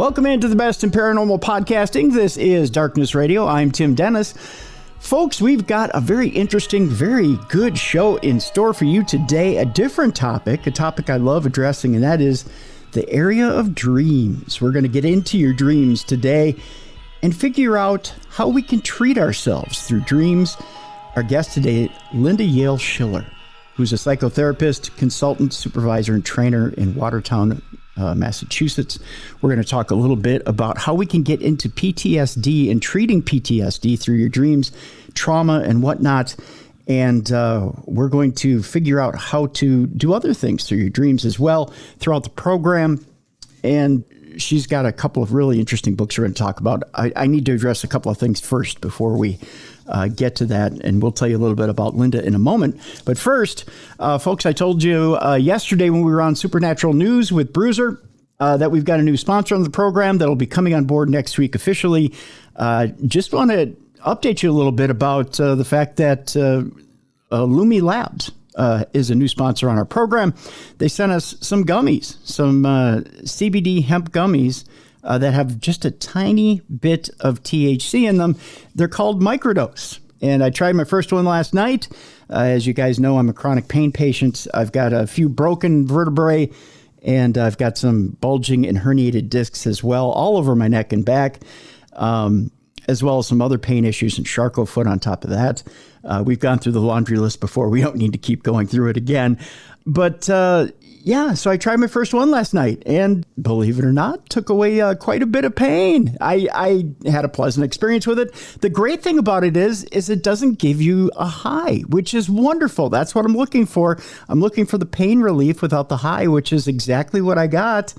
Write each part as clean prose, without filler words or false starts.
Welcome into the best in paranormal podcasting. This is Darkness Radio. I'm Tim Dennis. Folks, we've got a very interesting, very good show in store for you today. A different topic, a topic I love addressing, and that is the area of dreams. We're going to get into your dreams today and figure out how we can treat ourselves through dreams. Our guest today, Linda Yael Schiller, who's a psychotherapist, consultant, supervisor, and trainer in Watertown, Massachusetts. We're going to talk a little bit about how we can get into PTSD and treating PTSD through your dreams, trauma, and whatnot. And we're going to figure out how to do other things through your dreams as well throughout the program. And she's got a couple of really interesting books we're going to talk about. I need to address a couple of things first before we get to that, and we'll tell you a little bit about Linda in a moment. But first, folks, I told you yesterday when we were on Supernatural News with Bruiser that we've got a new sponsor on the program that'll be coming on board next week officially. Just want to update you a little bit about the fact that Lumi Labs is a new sponsor on our program. They sent us some gummies, some CBD hemp gummies that have just a tiny bit of THC in them. They're called Microdose. And I tried my first one last night. As you guys know, I'm a chronic pain patient. I've got a few broken vertebrae, and I've got some bulging and herniated discs as well, all over my neck and back, as well as some other pain issues and Charcot foot on top of that. We've gone through the laundry list before. We don't need to keep going through it again. But yeah, so I tried my first one last night, and believe it or not, took away quite a bit of pain. I had a pleasant experience with it. The great thing about it is it doesn't give you a high, which is wonderful. That's what I'm looking for. I'm looking for the pain relief without the high, which is exactly what I got.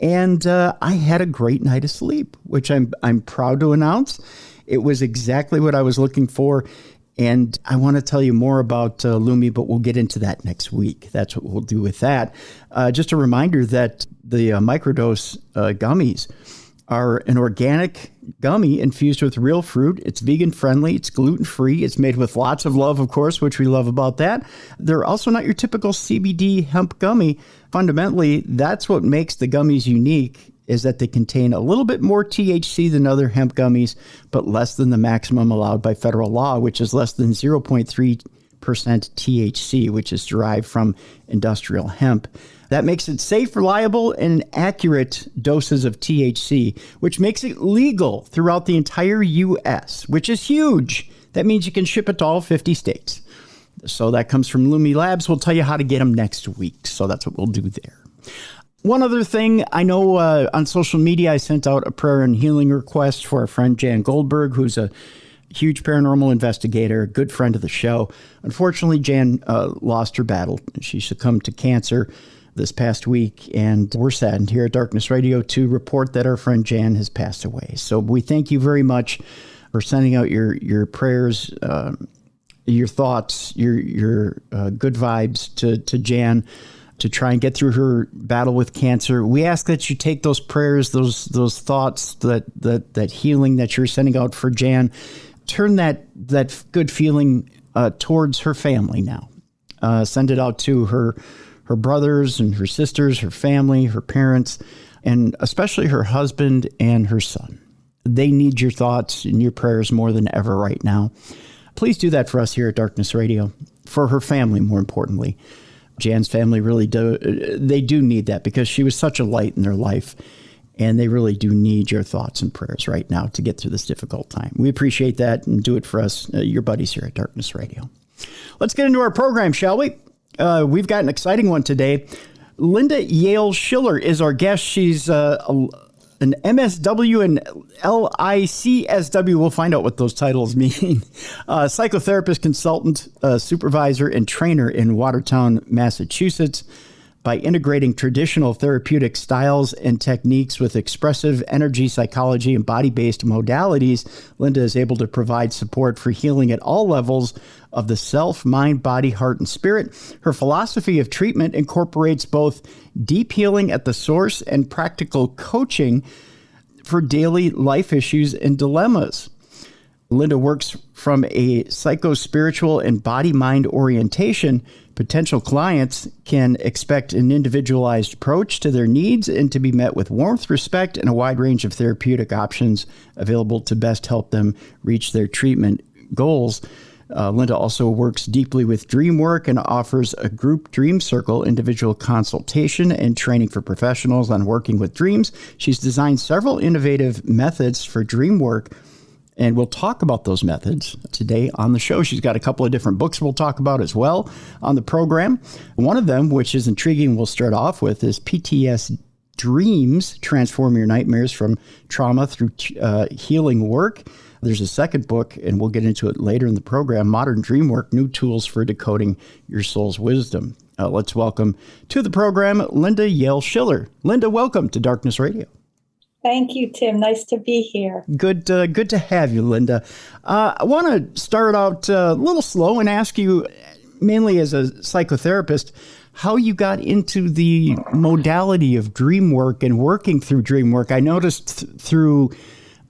And I had a great night of sleep, which I'm proud to announce. It was exactly what I was looking for. And I want to tell you more about Lumi, but we'll get into that next week. That's what we'll do with that. Just a reminder that the Microdose gummies are an organic gummy infused with real fruit. It's vegan friendly. It's gluten free. It's made with lots of love, of course, which we love about that. They're also not your typical CBD hemp gummy. Fundamentally, that's what makes the gummies unique, is that they contain a little bit more THC than other hemp gummies, but less than the maximum allowed by federal law, which is less than 0.3% THC, which is derived from industrial hemp. That makes it safe, reliable, and accurate doses of THC, which makes it legal throughout the entire U.S., which is huge. That means you can ship it to all 50 states. So that comes from Lumi Labs. We'll tell you how to get them next week. So that's what we'll do there. One other thing, I know on social media, I sent out a prayer and healing request for our friend Jan Goldberg, who's a huge paranormal investigator, a good friend of the show. Unfortunately, Jan lost her battle. She succumbed to cancer this past week, and we're saddened here at Darkness Radio to report that our friend Jan has passed away. So we thank you very much for sending out your prayers, your thoughts, your good vibes to Jan, to try and get through her battle with cancer. We ask that you take those prayers, those thoughts, that healing that you're sending out for Jan, turn that good feeling towards her family now. Send it out to her brothers and her sisters, her family, her parents, and especially her husband and her son. They need your thoughts and your prayers more than ever right now. Please do that for us here at Darkness Radio, for her family, more importantly. Jan's family really do need that, because she was such a light in their life, and they really do need your thoughts and prayers right now to get through this difficult time. We appreciate that, and do it for us, your buddies here at Darkness Radio. Let's get into our program, shall we? We've got an exciting one today. Linda Yael Schiller is our guest. She's an MSW and LICSW. We'll find out what those titles mean. Psychotherapist, consultant, supervisor, and trainer in Watertown, Massachusetts. By integrating traditional therapeutic styles and techniques with expressive energy psychology and body-based modalities, Linda is able to provide support for healing at all levels of the self, mind, body, heart, and spirit. Her philosophy of treatment incorporates both deep healing at the source and practical coaching for daily life issues and dilemmas. Linda works from a psycho-spiritual and body-mind orientation. Potential clients can expect an individualized approach to their needs and to be met with warmth, respect, and a wide range of therapeutic options available to best help them reach their treatment goals. Linda also works deeply with dreamwork and offers a group dream circle, individual consultation, and training for professionals on working with dreams. She's designed several innovative methods for dream work, and we'll talk about those methods today on the show. She's got a couple of different books we'll talk about as well on the program. One of them, which is intriguing, we'll start off with, is PTSDreams, Transform Your Nightmares from Trauma Through Healing Work. There's a second book, and we'll get into it later in the program, Modern Dreamwork, New Tools for Decoding Your Soul's Wisdom. Let's welcome to the program, Linda Yael Schiller. Linda, welcome to Darkness Radio. Thank you, Tim. Nice to be here. Good to have you, Linda. I want to start out a little slow and ask you, mainly as a psychotherapist, how you got into the modality of dream work and working through dream work. I noticed through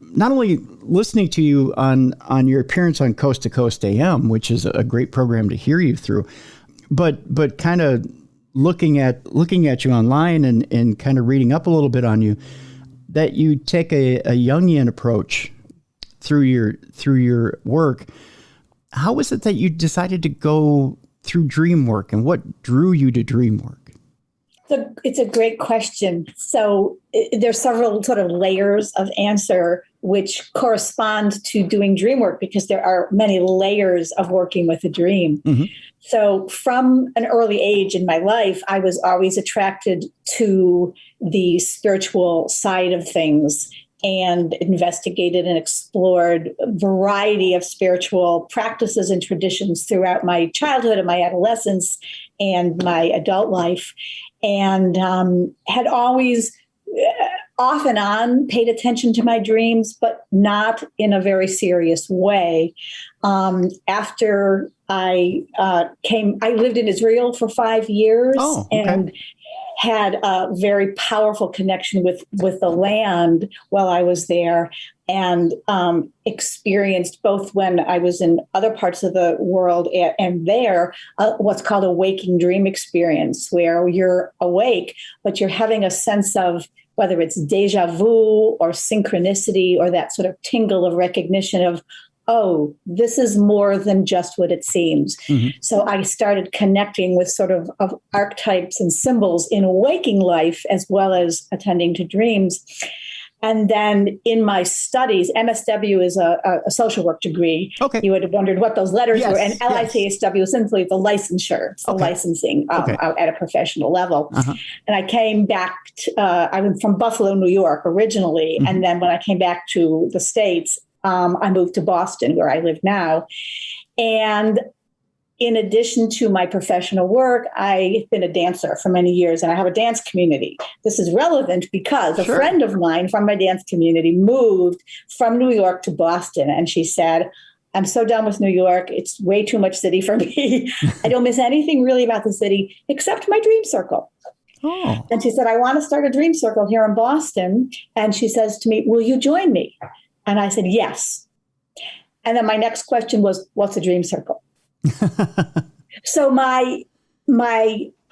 not only listening to you on your appearance on Coast to Coast AM, which is a great program to hear you through, but kind of looking at you online and kind of reading up a little bit on you, that you take a Jungian approach through your work. How is it that you decided to go through dream work, and what drew you to dream work? It's a great question. So there's several sort of layers of answer which correspond to doing dream work, because there are many layers of working with a dream. Mm-hmm. So from an early age in my life, I was always attracted to the spiritual side of things and investigated and explored a variety of spiritual practices and traditions throughout my childhood and my adolescence and my adult life. And had always off and on paid attention to my dreams, but not in a very serious way. After I lived in Israel for 5 years. Oh, okay. And had a very powerful connection with the land while I was there, and experienced, both when I was in other parts of the world and there, what's called a waking dream experience, where you're awake, but you're having a sense of whether it's deja vu or synchronicity or that sort of tingle of recognition of, oh, this is more than just what it seems. Mm-hmm. So I started connecting with sort of archetypes and symbols in waking life, as well as attending to dreams. And then in my studies, MSW is a social work degree. Okay. You would have wondered what those letters were. And LICSW is simply the licensure, the licensing out at a professional level. Uh-huh. And I came back, I was from Buffalo, New York originally. Mm-hmm. And then when I came back to the States, I moved to Boston, where I live now. And in addition to my professional work, I've been a dancer for many years, and I have a dance community. This is relevant because a friend of mine from my dance community moved from New York to Boston, and she said, I'm so done with New York. It's way too much city for me. I don't miss anything really about the city except my dream circle. Oh. And she said, I want to start a dream circle here in Boston. And she says to me, will you join me? And I said, yes. And then my next question was, what's a dream circle? So my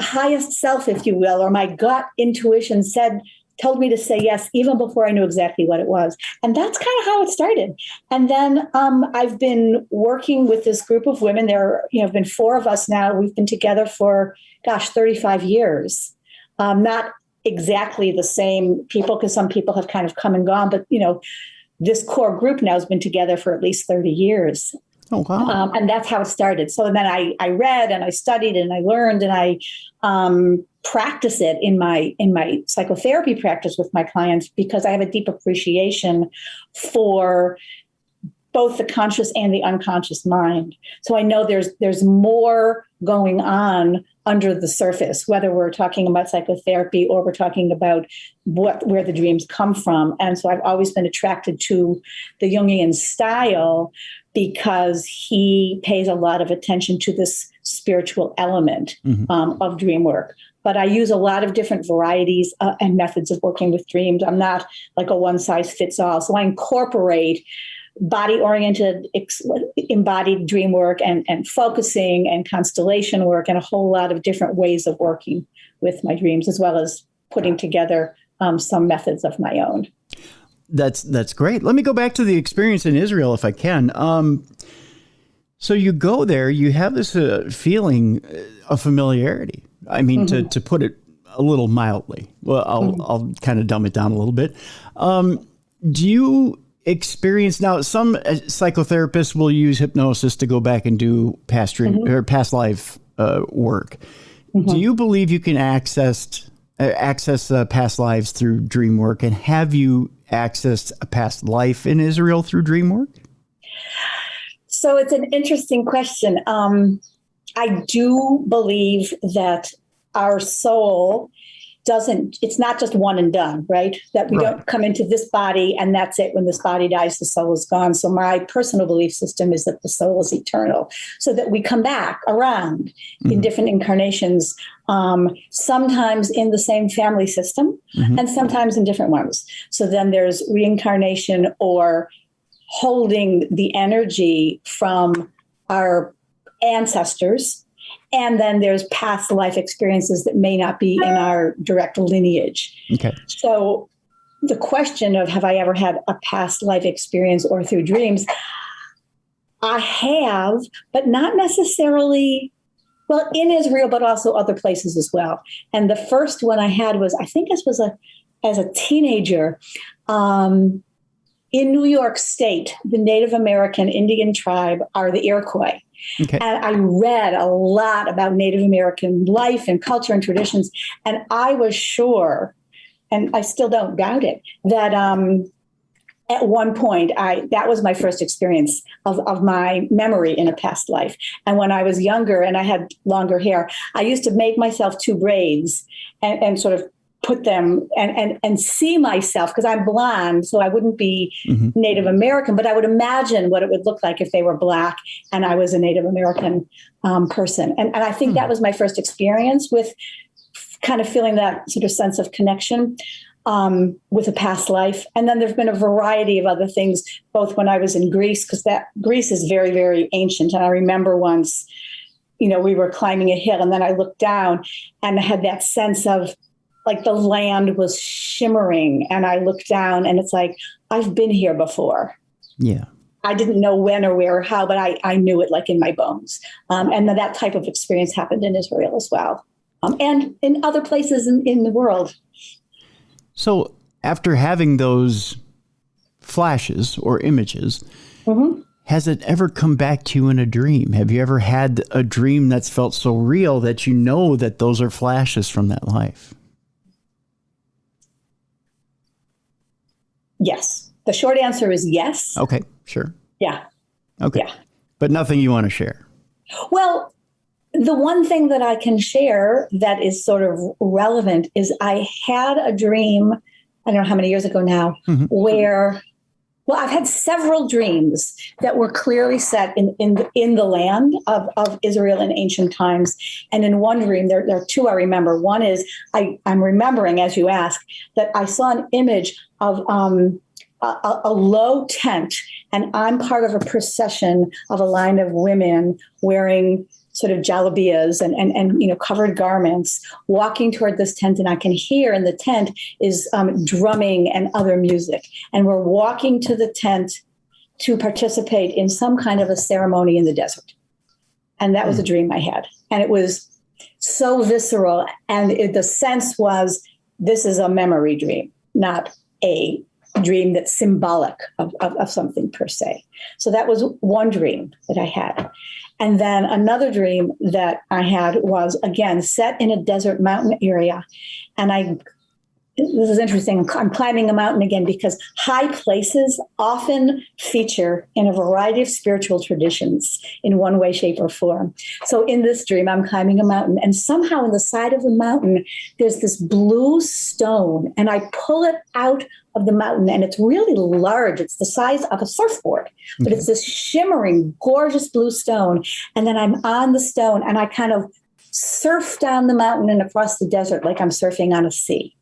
highest self, if you will, or my gut intuition told me to say yes, even before I knew exactly what it was. And that's kind of how it started. And then I've been working with this group of women. There have been 4 of us now. We've been together for, 35 years. Not exactly the same people, because some people have kind of come and gone, but, this core group now has been together for at least 30 years. Oh, wow. And that's how it started. So then I read and I studied and I learned and I practice it in my psychotherapy practice with my clients, because I have a deep appreciation for both the conscious and the unconscious mind. So I know there's more going on under the surface, whether we're talking about psychotherapy or we're talking about where the dreams come from. And so I've always been attracted to the Jungian style, because he pays a lot of attention to this spiritual element of dream work. But I use a lot of different varieties and methods of working with dreams. I'm not like a one-size-fits-all. So I incorporate body-oriented, embodied dream work and focusing and constellation work and a whole lot of different ways of working with my dreams, as well as putting together some methods of my own. That's great. Let me go back to the experience in Israel, if I can. So you go there, you have this feeling of familiarity. I mean, to put it a little mildly. Well, I'll kind of dumb it down a little bit. Do you experience now? Some psychotherapists will use hypnosis to go back and do past past life work. Do you believe you can access past lives through dream work? And have you accessed a past life in Israel through dream work? So it's an interesting question. I do believe that our soul it's not just one and done, right? That we don't come into this body and that's it. When this body dies, the soul is gone. So my personal belief system is that the soul is eternal, so that we come back around in different incarnations, sometimes in the same family system and sometimes in different ones. So then there's reincarnation or holding the energy from our ancestors. And then there's past life experiences that may not be in our direct lineage. Okay. So the question of have I ever had a past life experience or through dreams? I have, but not necessarily, well, in Israel, but also other places as well. And the first one I had was, I think this was as a teenager, in New York State. The Native American Indian tribe are the Iroquois. Okay. And I read a lot about Native American life and culture and traditions. And I was sure, and I still don't doubt it, that at one point, that was my first experience of my memory in a past life. And when I was younger and I had longer hair, I used to make myself 2 braids and sort of put them and see myself, because I'm blonde, so I wouldn't be Native American, but I would imagine what it would look like if they were Black and I was a Native American person. And I think that was my first experience with kind of feeling that sort of sense of connection with a past life. And then there's been a variety of other things, both when I was in Greece, because Greece is very, very ancient. And I remember once, we were climbing a hill and then I looked down and I had that sense of like the land was shimmering, and I looked down and it's like, I've been here before. Yeah. I didn't know when or where or how, but I knew it like in my bones. And that type of experience happened in Israel as well. And in other places in the world. So after having those flashes or images, has it ever come back to you in a dream? Have you ever had a dream that's felt so real that you know that those are flashes from that life? Yes. The short answer is yes. Okay, sure. Yeah. Okay. Yeah. But nothing you want to share? Well, the one thing that I can share that is sort of relevant is I had a dream, I don't know how many years ago now, where, well, I've had several dreams that were clearly set in the land of Israel in ancient times. And in one dream, there are 2 I remember. One is, I'm remembering, as you ask, that I saw an image of a low tent, and I'm part of a procession of a line of women wearing sort of jalabias and covered garments, walking toward this tent, and I can hear in the tent is drumming and other music. And we're walking to the tent to participate in some kind of a ceremony in the desert. And that was a dream I had. And it was so visceral. And the sense was, this is a memory dream, not a dream that's symbolic of something per se. So that was one dream that I had. And then another dream that I had was, again, set in a desert mountain area. And this is interesting. I'm climbing a mountain again because high places often feature in a variety of spiritual traditions in one way, shape, or form. So in this dream, I'm climbing a mountain, and somehow in the side of the mountain, there's this blue stone, and I pull it out of the mountain, and it's really large. It's the size of a surfboard, but it's this shimmering, gorgeous blue stone. And then I'm on the stone, and I kind of surf down the mountain and across the desert like I'm surfing on a sea.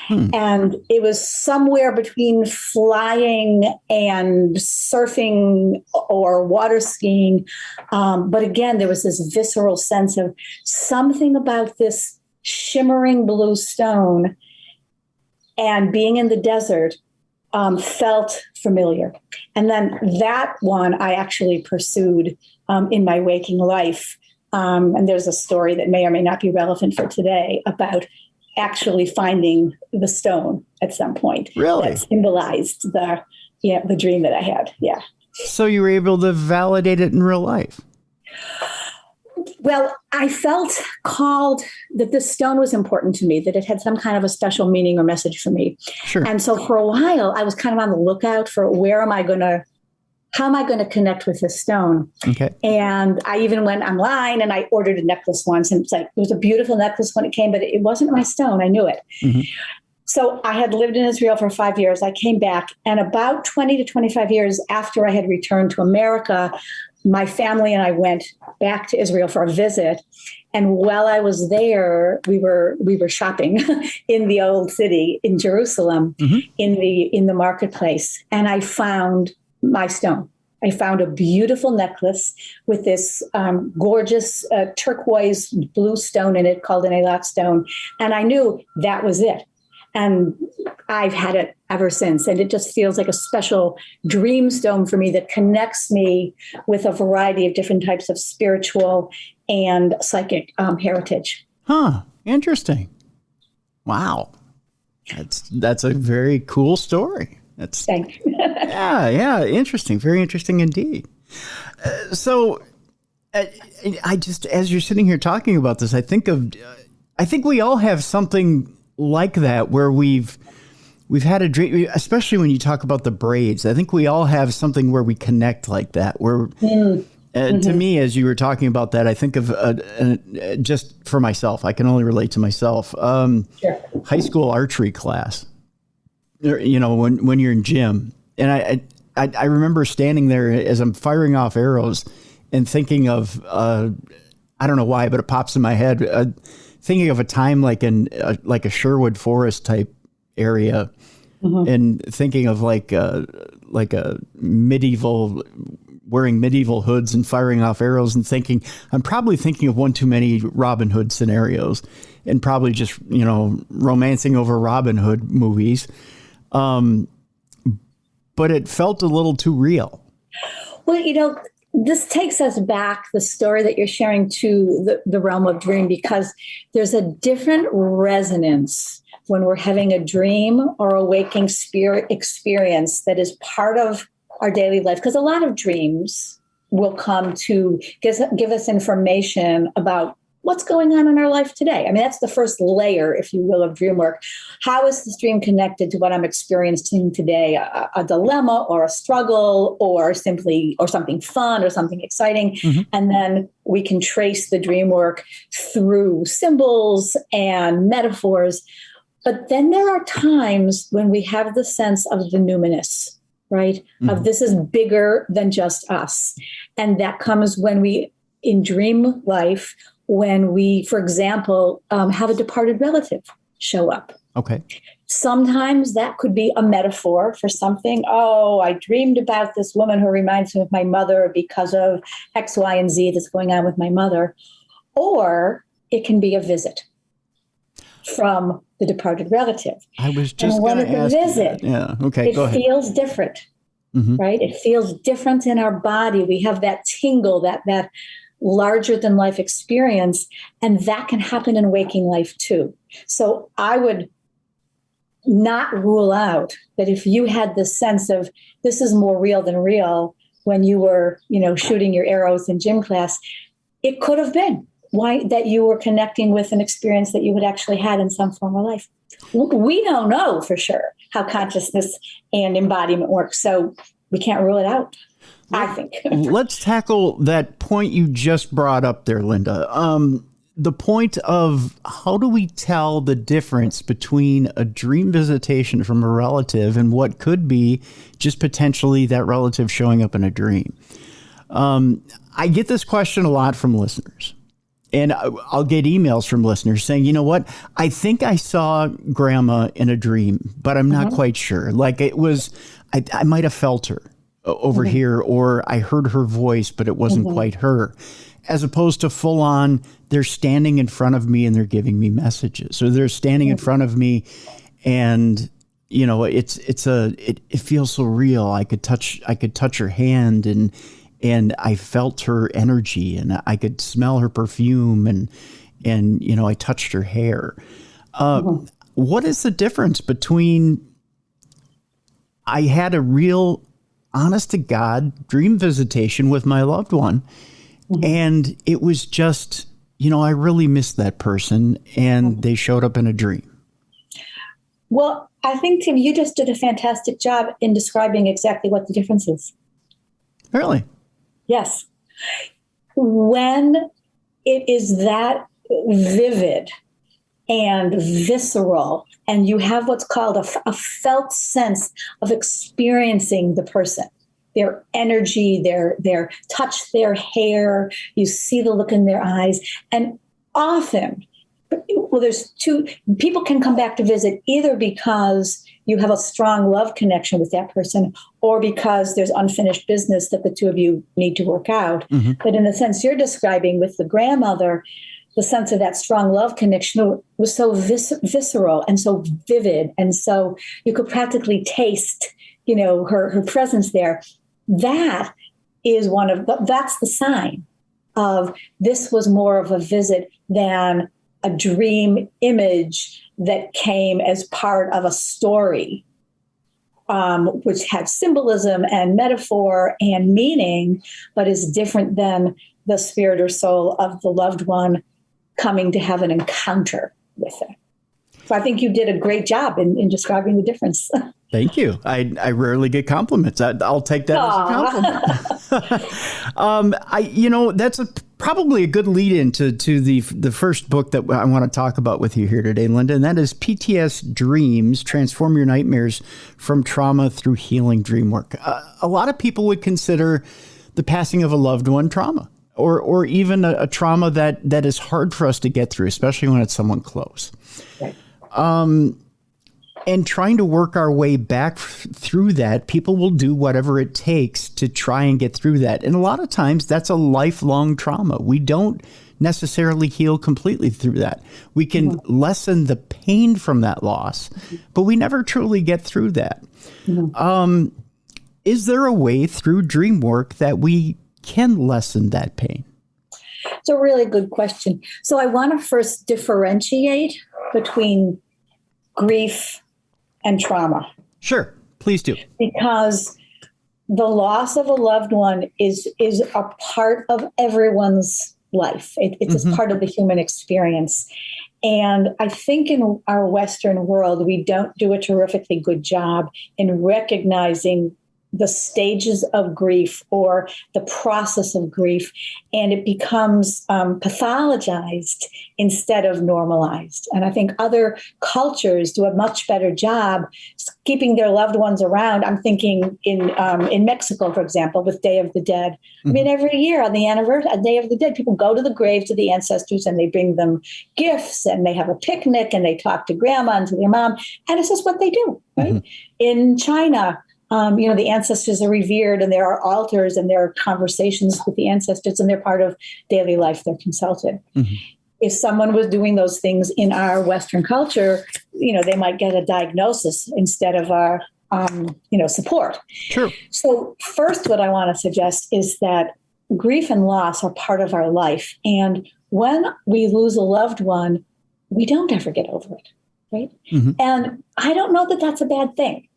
And it was somewhere between flying and surfing or water skiing. But again, there was this visceral sense of something about this shimmering blue stone and being in the desert felt familiar. And then that one I actually pursued in my waking life. And there's a story that may or may not be relevant for today about actually finding the stone at some point. Really? That symbolized the dream that I had. Yeah. So you were able to validate it in real life? Well, I felt called that this stone was important to me, that it had some kind of a special meaning or message for me. Sure. And so for a while, I was kind of on the lookout for how am I going to connect with this stone? Okay. And I even went online and I ordered a necklace once, and it was a beautiful necklace when it came, but it wasn't my stone. I knew it. Mm-hmm. So I had lived in Israel for 5 years. I came back, and about 20 to 25 years after I had returned to America, my family and I went back to Israel for a visit. And while I was there, we were shopping in the old city in Jerusalem, mm-hmm. in the marketplace. And I found my stone. I found a beautiful necklace with this gorgeous turquoise blue stone in it called an Eilat stone. And I knew that was it. And I've had it ever since. And it just feels like a special dream stone for me that connects me with a variety of different types of spiritual and psychic heritage. Huh. Interesting. Wow. That's a very cool story. Thank you. Yeah. Interesting. Very interesting indeed. So I just, as you're sitting here talking about this, I think we all have something like that where we've had a dream, especially when you talk about the braids. I think we all have something where we connect like that, where mm-hmm. To me, as you were talking about that, I think of just for myself, I can only relate to myself. Sure. High school archery class, when you're in gym. And I remember standing there as I'm firing off arrows and thinking of, I don't know why, but it pops in my head, thinking of a time like a Sherwood Forest type area, mm-hmm. and thinking of like a medieval, wearing medieval hoods and firing off arrows, and I'm probably thinking of one too many Robin Hood scenarios, and probably just, romancing over Robin Hood movies. But it felt a little too real. Well, this takes us back, the story that you're sharing, to the realm of dream, because there's a different resonance when we're having a dream or a waking spirit experience that is part of our daily life. Because a lot of dreams will come to give us information about what's going on in our life today. I mean, that's the first layer, if you will, of dream work. How is this dream connected to what I'm experiencing today? A dilemma or a struggle or something fun or something exciting. Mm-hmm. And then we can trace the dream work through symbols and metaphors. But then there are times when we have the sense of the numinous, right? Mm-hmm. Of this is bigger than just us. And that comes when we, in dream life, when we, for example, have a departed relative show up. Okay. Sometimes that could be a metaphor for something. Oh, I dreamed about this woman who reminds me of my mother because of X, Y, and Z that's going on with my mother. Or it can be a visit from the departed relative. I was just going to ask visit, you that. Yeah. Okay, go ahead. It feels different, mm-hmm. right? It feels different in our body. We have that tingle, that larger than life experience, and that can happen in waking life too. So I would not rule out that if you had this sense of this is more real than real when you were, shooting your arrows in gym class, it could have been that you were connecting with an experience that you had actually had in some form of life. We don't know for sure how consciousness and embodiment work, so we can't rule it out. I think. Let's tackle that point you just brought up there, Linda. The point of how do we tell the difference between a dream visitation from a relative and what could be just potentially that relative showing up in a dream? I get this question a lot from listeners. And I'll get emails from listeners saying, you know what, I think I saw grandma in a dream, but I'm not quite sure. Like it was, I might have felt her over here, or I heard her voice, but it wasn't quite her. As opposed to full on, they're standing in front of me and they're giving me messages. So they're standing in front of me and, you know, it feels so real. I could touch her hand and I felt her energy and I could smell her perfume and, you know, I touched her hair. What is the difference between I had a real honest to God dream visitation with my loved one and it was just, you know, I really missed that person and they showed up in a dream? Well, I think, Tim, you just did a fantastic job in describing exactly what the difference is. Really? Yes. When it is that vivid and visceral, and you have what's called a felt sense of experiencing the person, their energy, their touch, their hair, you see the look in their eyes, and often, well, there's two people can come back to visit either because you have a strong love connection with that person or because there's unfinished business that the two of you need to work out. But in the sense you're describing with the grandmother, the sense of that strong love connection was so visceral and so vivid. And so you could practically taste, you know, her presence there. That is that's the sign of this was more of a visit than a dream image that came as part of a story, which had symbolism and metaphor and meaning, but is different than the spirit or soul of the loved one coming to have an encounter with it. So I think you did a great job in describing the difference. Thank you. I rarely get compliments. I'll take that as a compliment. You know, that's probably a good lead into the first book that I want to talk about with you here today, Linda, and that is PTSDreams, Transform Your Nightmares from Trauma Through Healing Dreamwork. A lot of people would consider the passing of a loved one trauma, or even a trauma that is hard for us to get through, especially when it's someone close. Right. And trying to work our way back through that, people will do whatever it takes to try and get through that. And a lot of times that's a lifelong trauma. We don't necessarily heal completely through that. We can lessen the pain from that loss, but we never truly get through that. Is there a way through dream work that we can lessen that pain? It's a really good question. So I want to first differentiate between grief and trauma. Sure, please do. Because the loss of a loved one is a part of everyone's life. It's a part of the human experience. And I think in our Western world, we don't do a terrifically good job in recognizing the stages of grief or the process of grief, and it becomes pathologized instead of normalized. And I think other cultures do a much better job keeping their loved ones around. I'm thinking in Mexico, for example, with Day of the Dead. I mean, every year on the anniversary, Day of the Dead, people go to the graves of the ancestors and they bring them gifts and they have a picnic and they talk to grandma and to their mom. And it's just what they do, right? In China, you know, the ancestors are revered and there are altars and there are conversations with the ancestors and they're part of daily life. They're consulted. If someone was doing those things in our Western culture, you know, they might get a diagnosis instead of support. True. So first, what I want to suggest is that grief and loss are part of our life. And when we lose a loved one, we don't ever get over it, right? And I don't know that that's a bad thing.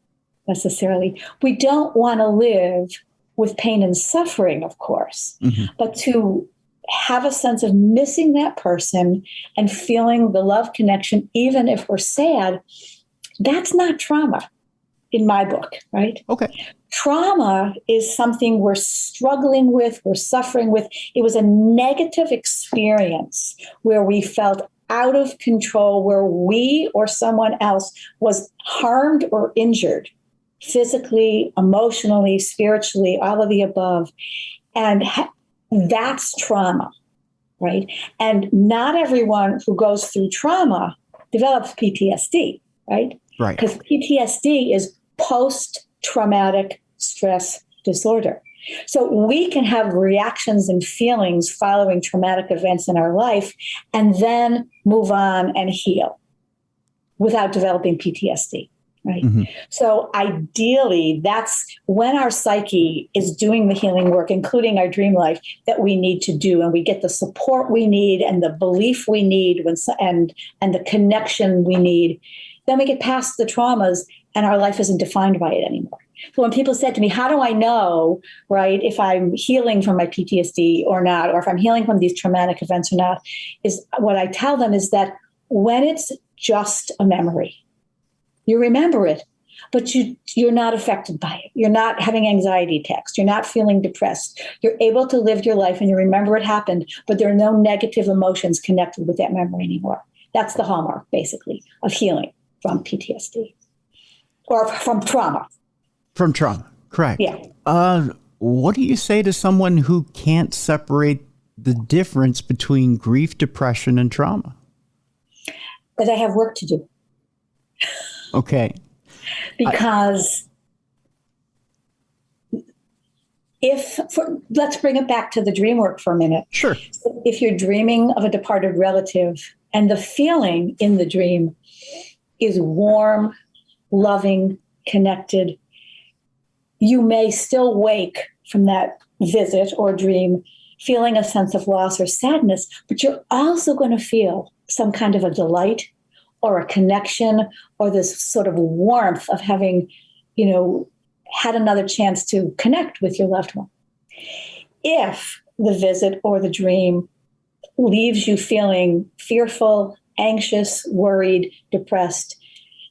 Necessarily. We don't want to live with pain and suffering, of course, but to have a sense of missing that person and feeling the love connection, even if we're sad, that's not trauma in my book, right? Okay. Trauma is something we're struggling with, we're suffering with. It was a negative experience where we felt out of control, where we or someone else was harmed or injured. Physically, emotionally, spiritually, all of the above. And that's trauma. right? And not everyone who goes through trauma develops PTSD, right? Right. Because PTSD is post-traumatic stress disorder. So we can have reactions and feelings following traumatic events in our life and then move on and heal without developing PTSD, right? Mm-hmm. So ideally, that's when our psyche is doing the healing work, including our dream life, that we need to do, and we get the support we need and the belief we need and the connection we need. Then we get past the traumas and our life isn't defined by it anymore. So when people said to me, how do I know, right, if I'm healing from my PTSD or not, or if I'm healing from these traumatic events or not, is what I tell them is that when it's just a memory, you remember it, but you're not affected by it. You're not having anxiety attacks. You're not feeling depressed. You're able to live your life and you remember it happened, but there are no negative emotions connected with that memory anymore. That's the hallmark, basically, of healing from PTSD or from trauma. From trauma, correct. Yeah. What do you say to someone who can't separate the difference between grief, depression, and trauma? That I have work to do. Okay. Because let's bring it back to the dream work for a minute. Sure. If you're dreaming of a departed relative and the feeling in the dream is warm, loving, connected, you may still wake from that visit or dream feeling a sense of loss or sadness, but you're also going to feel some kind of a delight or a connection or this sort of warmth of having, had another chance to connect with your loved one. If the visit or the dream leaves you feeling fearful, anxious, worried, depressed,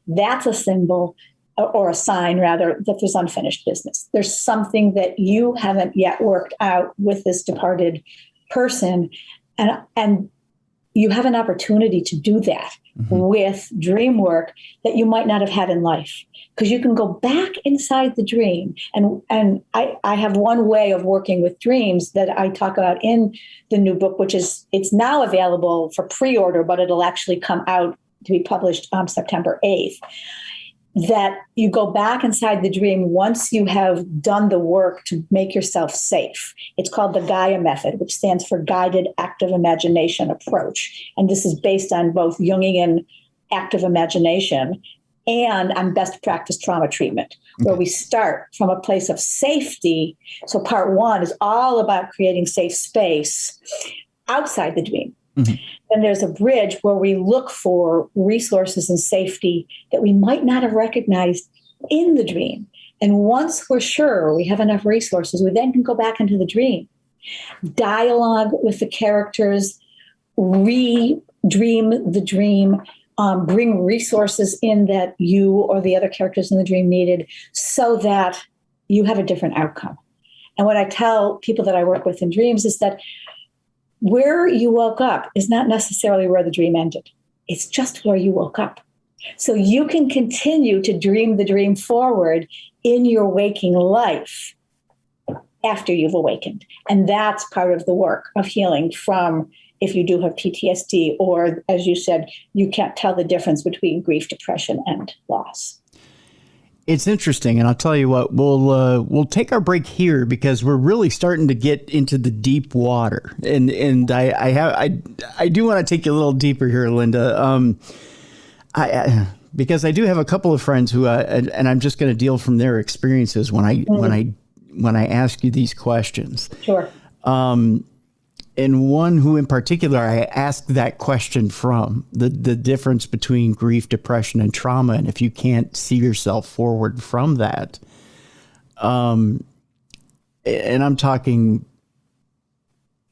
that's a symbol or a sign, rather, that there's unfinished business. There's something that you haven't yet worked out with this departed person. And you have an opportunity to do that with dream work that you might not have had in life. Because you can go back inside the dream. And I have one way of working with dreams that I talk about in the new book, which is, it's now available for pre-order, but it'll actually come out to be published on September 8th. That you go back inside the dream once you have done the work to make yourself safe. It's called the Gaia method, which stands for Guided Active Imagination Approach. And this is based on both Jungian active imagination and on best practice trauma treatment, where we start from a place of safety. So part one is all about creating safe space outside the dream. Then there's a bridge where we look for resources and safety that we might not have recognized in the dream. And once we're sure we have enough resources, we then can go back into the dream, dialogue with the characters, re-dream the dream, bring resources in that you or the other characters in the dream needed so that you have a different outcome. And what I tell people that I work with in dreams is that where you woke up is not necessarily where the dream ended. It's just where you woke up. So you can continue to dream the dream forward in your waking life after you've awakened. And that's part of the work of healing from, if you do have PTSD, or as you said, you can't tell the difference between grief, depression, and loss. It's interesting, and I'll tell you what, we'll take our break here because we're really starting to get into the deep water, and I do want to take you a little deeper here, Linda, because I do have a couple of friends who, and I'm just going to deal from their experiences when I ask you these questions. Sure. And one who in particular I asked that question from, the difference between grief, depression, and trauma, and if you can't see yourself forward from that. And I'm talking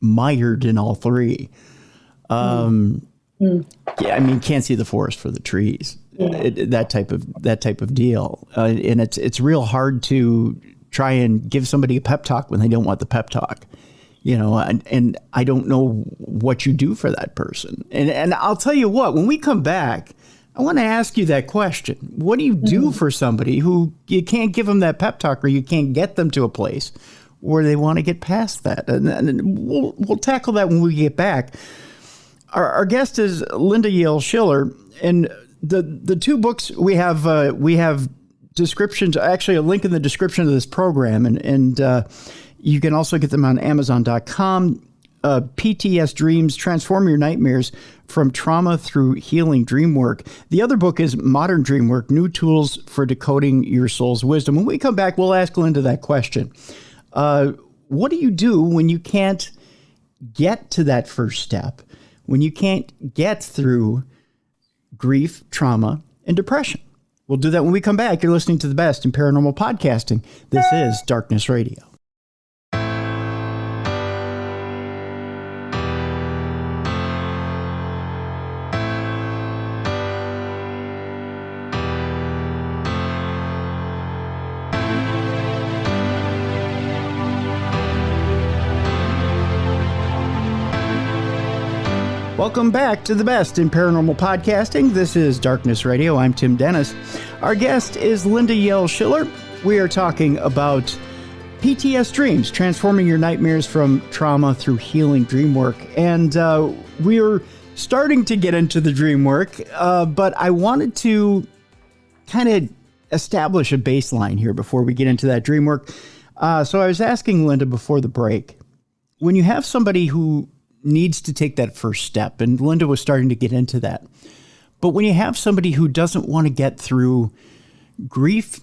mired in all three. Yeah, I mean, can't see the forest for the trees. That type of deal. And it's real hard to try and give somebody a pep talk when they don't want the pep talk. And I don't know what you do for that person. And I'll tell you what, when we come back, I want to ask you that question. What do you do for somebody who you can't give them that pep talk, or you can't get them to a place where they want to get past that. And we'll tackle that when we get back. Our guest is Linda Yael Schiller, and the two books we have descriptions, actually a link in the description of this program, and you can also get them on Amazon.com. PTSDreams, Transform Your Nightmares from Trauma Through Healing Dreamwork. The other book is Modern Dreamwork, New Tools for Decoding Your Soul's Wisdom. When we come back, we'll ask Linda that question. What do you do when you can't get to that first step, when you can't get through grief, trauma, and depression? We'll do that when we come back. You're listening to the best in paranormal podcasting. This is Darkness Radio. Welcome back to the best in paranormal podcasting. This is Darkness Radio. I'm Tim Dennis. Our guest is Linda Yael Schiller. We are talking about PTSDreams, Transforming Your Nightmares from Trauma Through Healing Dreamwork. And we're starting to get into the dreamwork, but I wanted to kind of establish a baseline here before we get into that dreamwork. So I was asking Linda before the break, when you have somebody who needs to take that first step, and Linda was starting to get into that, but when you have somebody who doesn't want to get through grief,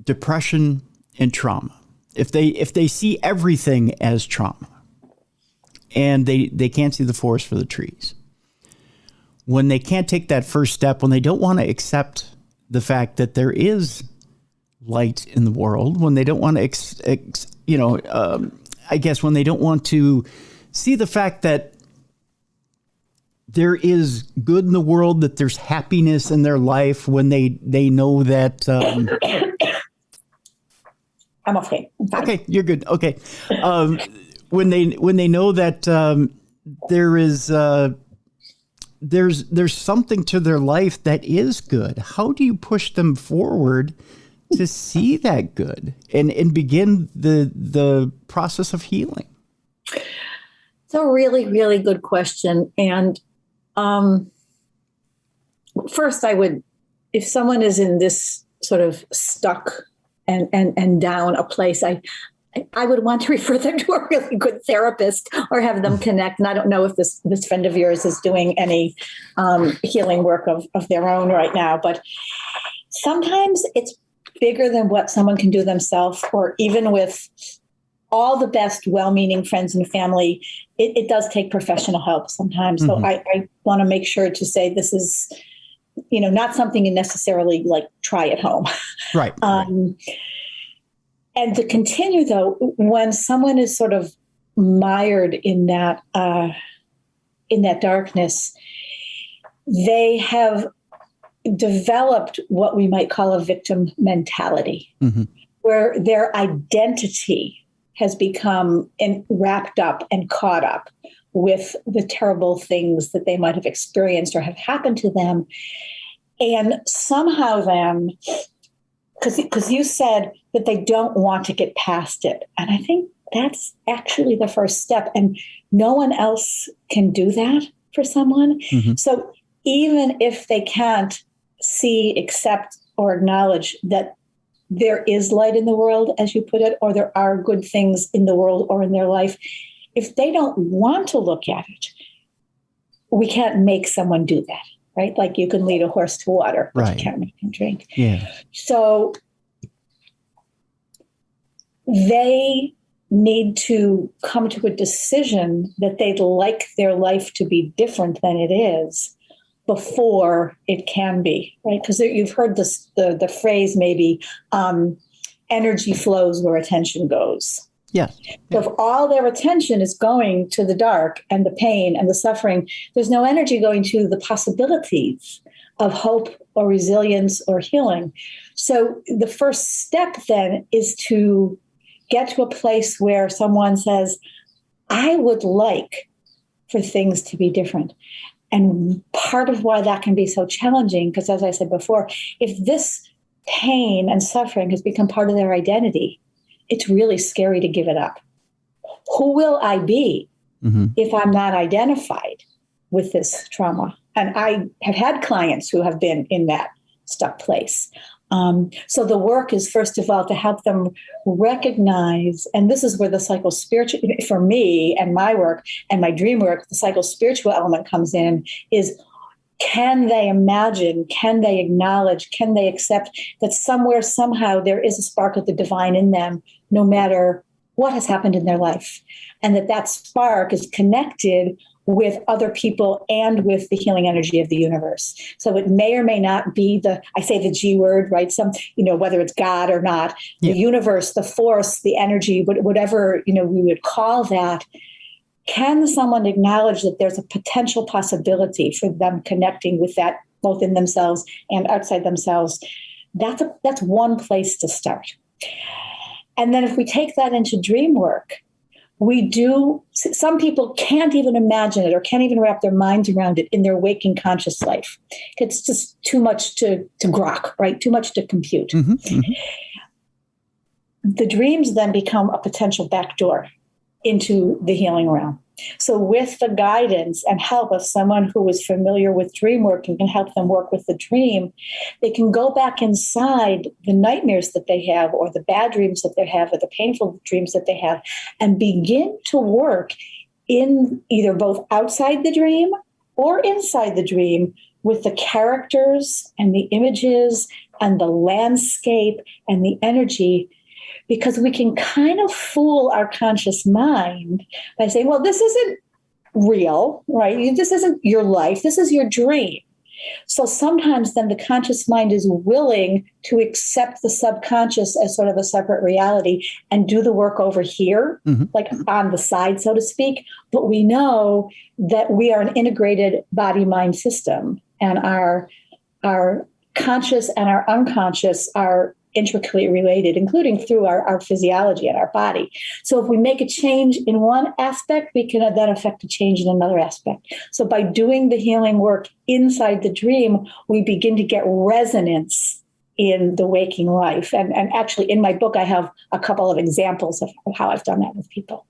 depression, and trauma, if they see everything as trauma and they can't see the forest for the trees, when they can't take that first step, when they don't want to accept the fact that there is light in the world, when they don't want to, I guess when they don't want to see the fact that there is good in the world, that there's happiness in their life, when they know that. I'm okay. I'm fine. Okay, you're good. Okay, when they know that there's something to their life that is good, how do you push them forward to see that good and begin the process of healing? It's a really, really good question. And first, I would, if someone is in this sort of stuck and down a place, I would want to refer them to a really good therapist or have them connect. And I don't know if this friend of yours is doing any healing work of their own right now, but sometimes it's bigger than what someone can do themselves, or even with all the best well-meaning friends and family, it does take professional help sometimes. Mm-hmm. So I want to make sure to say this is, not something you necessarily like try at home. Right. And to continue though, when someone is sort of mired in that darkness, they have developed what we might call a victim mentality, mm-hmm. where their identity has become wrapped up and caught up with the terrible things that they might have experienced or have happened to them. And somehow then, because you said that they don't want to get past it. And I think that's actually the first step. And no one else can do that for someone. Mm-hmm. So even if they can't see, accept, or acknowledge that there is light in the world, as you put it, or there are good things in the world or in their life, if they don't want to look at it, we can't make someone do that, right? Like you can lead a horse to water, but right. You can't make him drink. Yeah. So they need to come to a decision that they'd like their life to be different than it is before it can be, right? Because you've heard this, the phrase maybe, energy flows where attention goes. Yeah. So if all their attention is going to the dark and the pain and the suffering, there's no energy going to the possibilities of hope or resilience or healing. So the first step then is to get to a place where someone says, I would like for things to be different. And part of why that can be so challenging, because as I said before, if this pain and suffering has become part of their identity, it's really scary to give it up. Who will I be if I'm not identified with this trauma? And I have had clients who have been in that stuck place. So the work is, first of all, to help them recognize, and this is where the psychospiritual, for me and my work and my dream work, the psychospiritual element comes in, is can they imagine, can they acknowledge, can they accept that somewhere, somehow, there is a spark of the divine in them, no matter what has happened in their life, and that spark is connected with other people and with the healing energy of the universe. So it may or may not be I say the G word, right? Whether it's God or not, the universe, the force, the energy, whatever, we would call that. Can someone acknowledge that there's a potential possibility for them connecting with that, both in themselves and outside themselves? That's one place to start. And then if we take that into dream work, some people can't even imagine it or can't even wrap their minds around it in their waking conscious life. It's just too much to grok, right? Too much to compute. The dreams then become a potential backdoor into the healing realm. So with the guidance and help of someone who is familiar with dream work and can help them work with the dream, they can go back inside the nightmares that they have, or the bad dreams that they have, or the painful dreams that they have, and begin to work in either both outside the dream or inside the dream with the characters and the images and the landscape and the energy. Because we can kind of fool our conscious mind by saying, well, this isn't real, right? This isn't your life. This is your dream. So sometimes then the conscious mind is willing to accept the subconscious as sort of a separate reality and do the work over here, like on the side, so to speak. But we know that we are an integrated body-mind system, and our conscious and our unconscious are intricately related, including through our physiology and our body. So if we make a change in one aspect, we can then affect a change in another aspect. So by doing the healing work inside the dream, we begin to get resonance in the waking life. And actually, in my book, I have a couple of examples of how I've done that with people.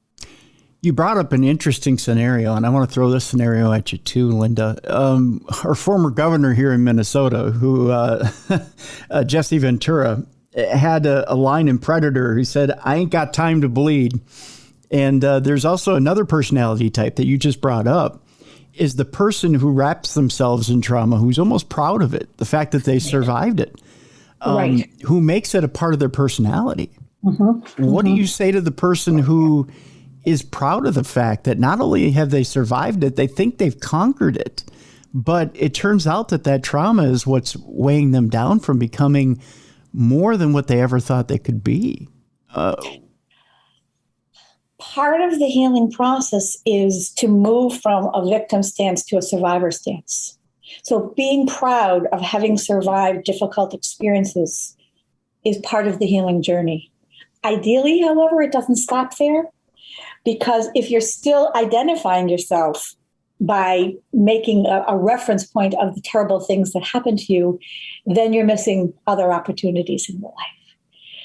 You brought up an interesting scenario, and I want to throw this scenario at you too, Linda. Our former governor here in Minnesota, who Jesse Ventura, had a line in Predator who said, "I ain't got time to bleed." And there's also another personality type that you just brought up, is the person who wraps themselves in trauma, who's almost proud of it, the fact that they survived it, right, who makes it a part of their personality. What do you say to the person who is proud of the fact that not only have they survived it, they think they've conquered it, but it turns out that trauma is what's weighing them down from becoming more than what they ever thought they could be? Part of the healing process is to move from a victim stance to a survivor stance. So being proud of having survived difficult experiences is part of the healing journey. Ideally, however, it doesn't stop there. Because if you're still identifying yourself by making a reference point of the terrible things that happened to you, then you're missing other opportunities in your life.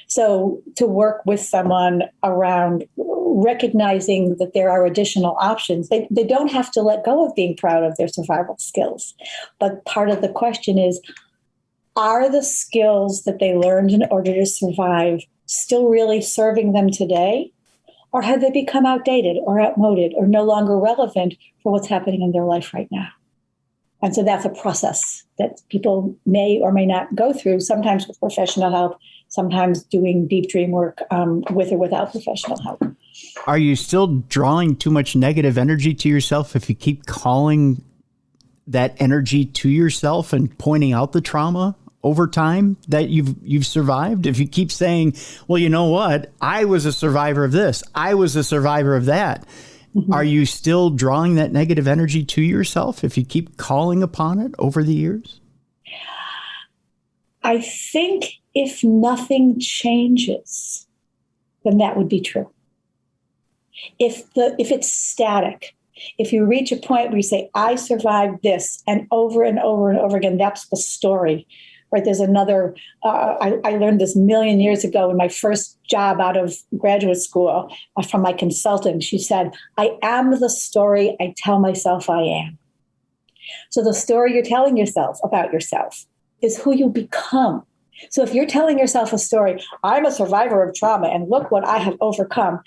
So to work with someone around recognizing that there are additional options, they don't have to let go of being proud of their survival skills. But part of the question is, are the skills that they learned in order to survive still really serving them today? Or have they become outdated or outmoded or no longer relevant for what's happening in their life right now? And so that's a process that people may or may not go through, sometimes with professional help, sometimes doing deep dream work with or without professional help. Are you still drawing too much negative energy to yourself if you keep calling that energy to yourself and pointing out the trauma over time that you've survived? If you keep saying, well, you know what, I was a survivor of this, I was a survivor of that, are you still drawing that negative energy to yourself if you keep calling upon it over the years? I think if nothing changes, then that would be true. If it's static, if you reach a point where you say, I survived this, and over and over and over again, that's the story, right? There's another, I learned this million years ago in my first job out of graduate school from my consultant. She said, I am the story I tell myself I am. So the story you're telling yourself about yourself is who you become. So if you're telling yourself a story, I'm a survivor of trauma and look what I have overcome,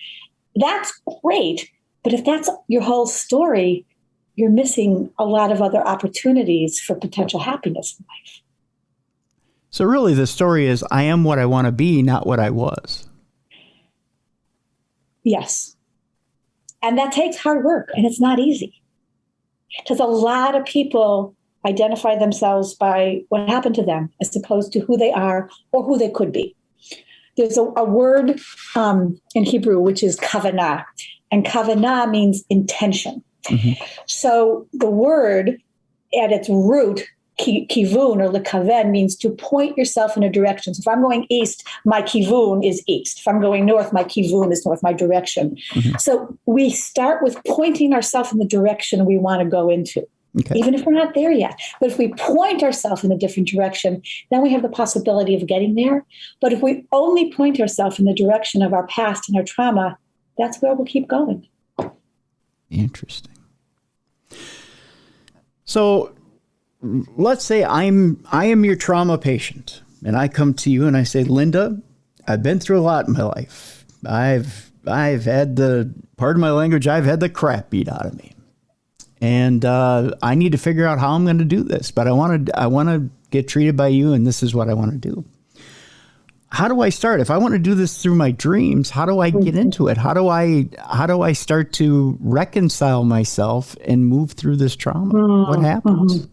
that's great. But if that's your whole story, you're missing a lot of other opportunities for potential happiness in life. So really the story is I am what I want to be, not what I was. Yes. And that takes hard work, and it's not easy. Because a lot of people identify themselves by what happened to them as opposed to who they are or who they could be. There's a word in Hebrew, which is kavanah, and kavanah means intention. Mm-hmm. So the word at its root, kivun or lekaven, means to point yourself in a direction. So if I'm going east, my kivun is east. If I'm going north, my kivun is north, my direction. Mm-hmm. So we start with pointing ourselves in the direction we want to go into. Okay. Even if we're not there yet. But if we point ourselves in a different direction, then we have the possibility of getting there. But if we only point ourselves in the direction of our past and our trauma, that's where we'll keep going. Interesting. So let's say I am your trauma patient, and I come to you and I say, Linda, I've been through a lot in my life. I've had pardon my language, I've had the crap beat out of me. And I need to figure out how I'm going to do this, but I want to get treated by you, and this is what I want to do. How do I start? If I want to do this through my dreams, how do I get into it? How do I start to reconcile myself and move through this trauma? What happens?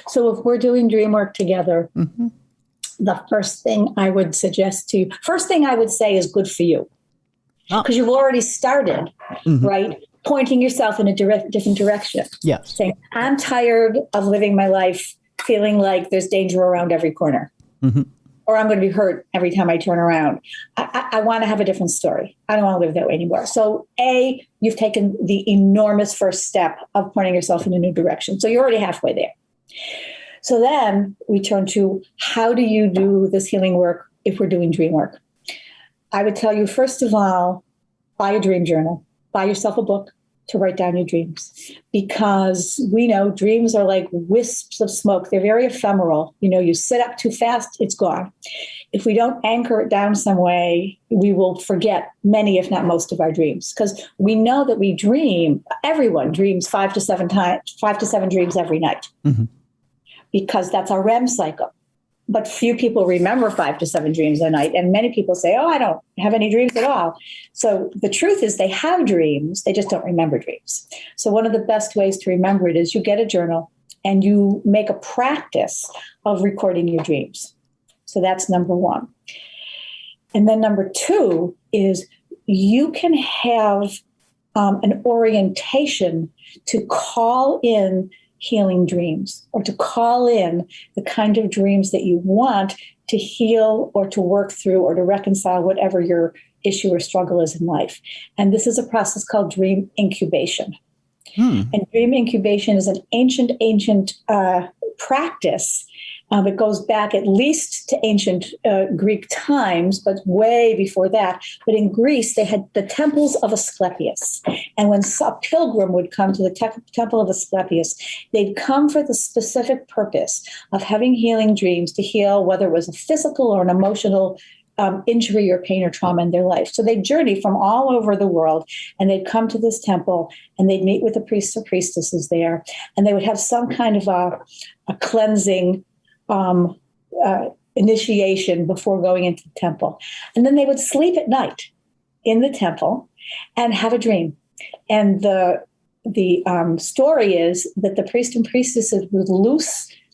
So if we're doing dream work together, the first thing I would say is good for you, because you've already started, right? Pointing yourself in a different direction. Yes. Saying, I'm tired of living my life feeling like there's danger around every corner. Or I'm going to be hurt every time I turn around. I want to have a different story. I don't want to live that way anymore. So A, you've taken the enormous first step of pointing yourself in a new direction. So you're already halfway there. So then we turn to, how do you do this healing work if we're doing dream work? I would tell you, first of all, buy a dream journal. Buy yourself a book to write down your dreams, because we know dreams are like wisps of smoke. They're very ephemeral. You sit up too fast, it's gone. If we don't anchor it down some way, we will forget many, if not most, of our dreams, because we know that we dream. Everyone dreams 5 to 7 dreams every night, because that's our REM cycle. But few people remember 5 to 7 dreams a night. And many people say, I don't have any dreams at all. So the truth is they have dreams, they just don't remember dreams. So one of the best ways to remember it is you get a journal and you make a practice of recording your dreams. So that's number one. And then number two is you can have an orientation to call in healing dreams, or to call in the kind of dreams that you want to heal or to work through or to reconcile whatever your issue or struggle is in life. And this is a process called dream incubation. And dream incubation is an ancient practice. It goes back at least to ancient Greek times, but way before that. But in Greece, they had the temples of Asclepius. And when a pilgrim would come to the temple of Asclepius, they'd come for the specific purpose of having healing dreams to heal, whether it was a physical or an emotional injury or pain or trauma in their life. So they'd journey from all over the world, and they'd come to this temple, and they'd meet with the priests or priestesses there, and they would have some kind of a cleansing initiation before going into the temple. And then they would sleep at night in the temple and have a dream. And the story is that the priest and priestesses would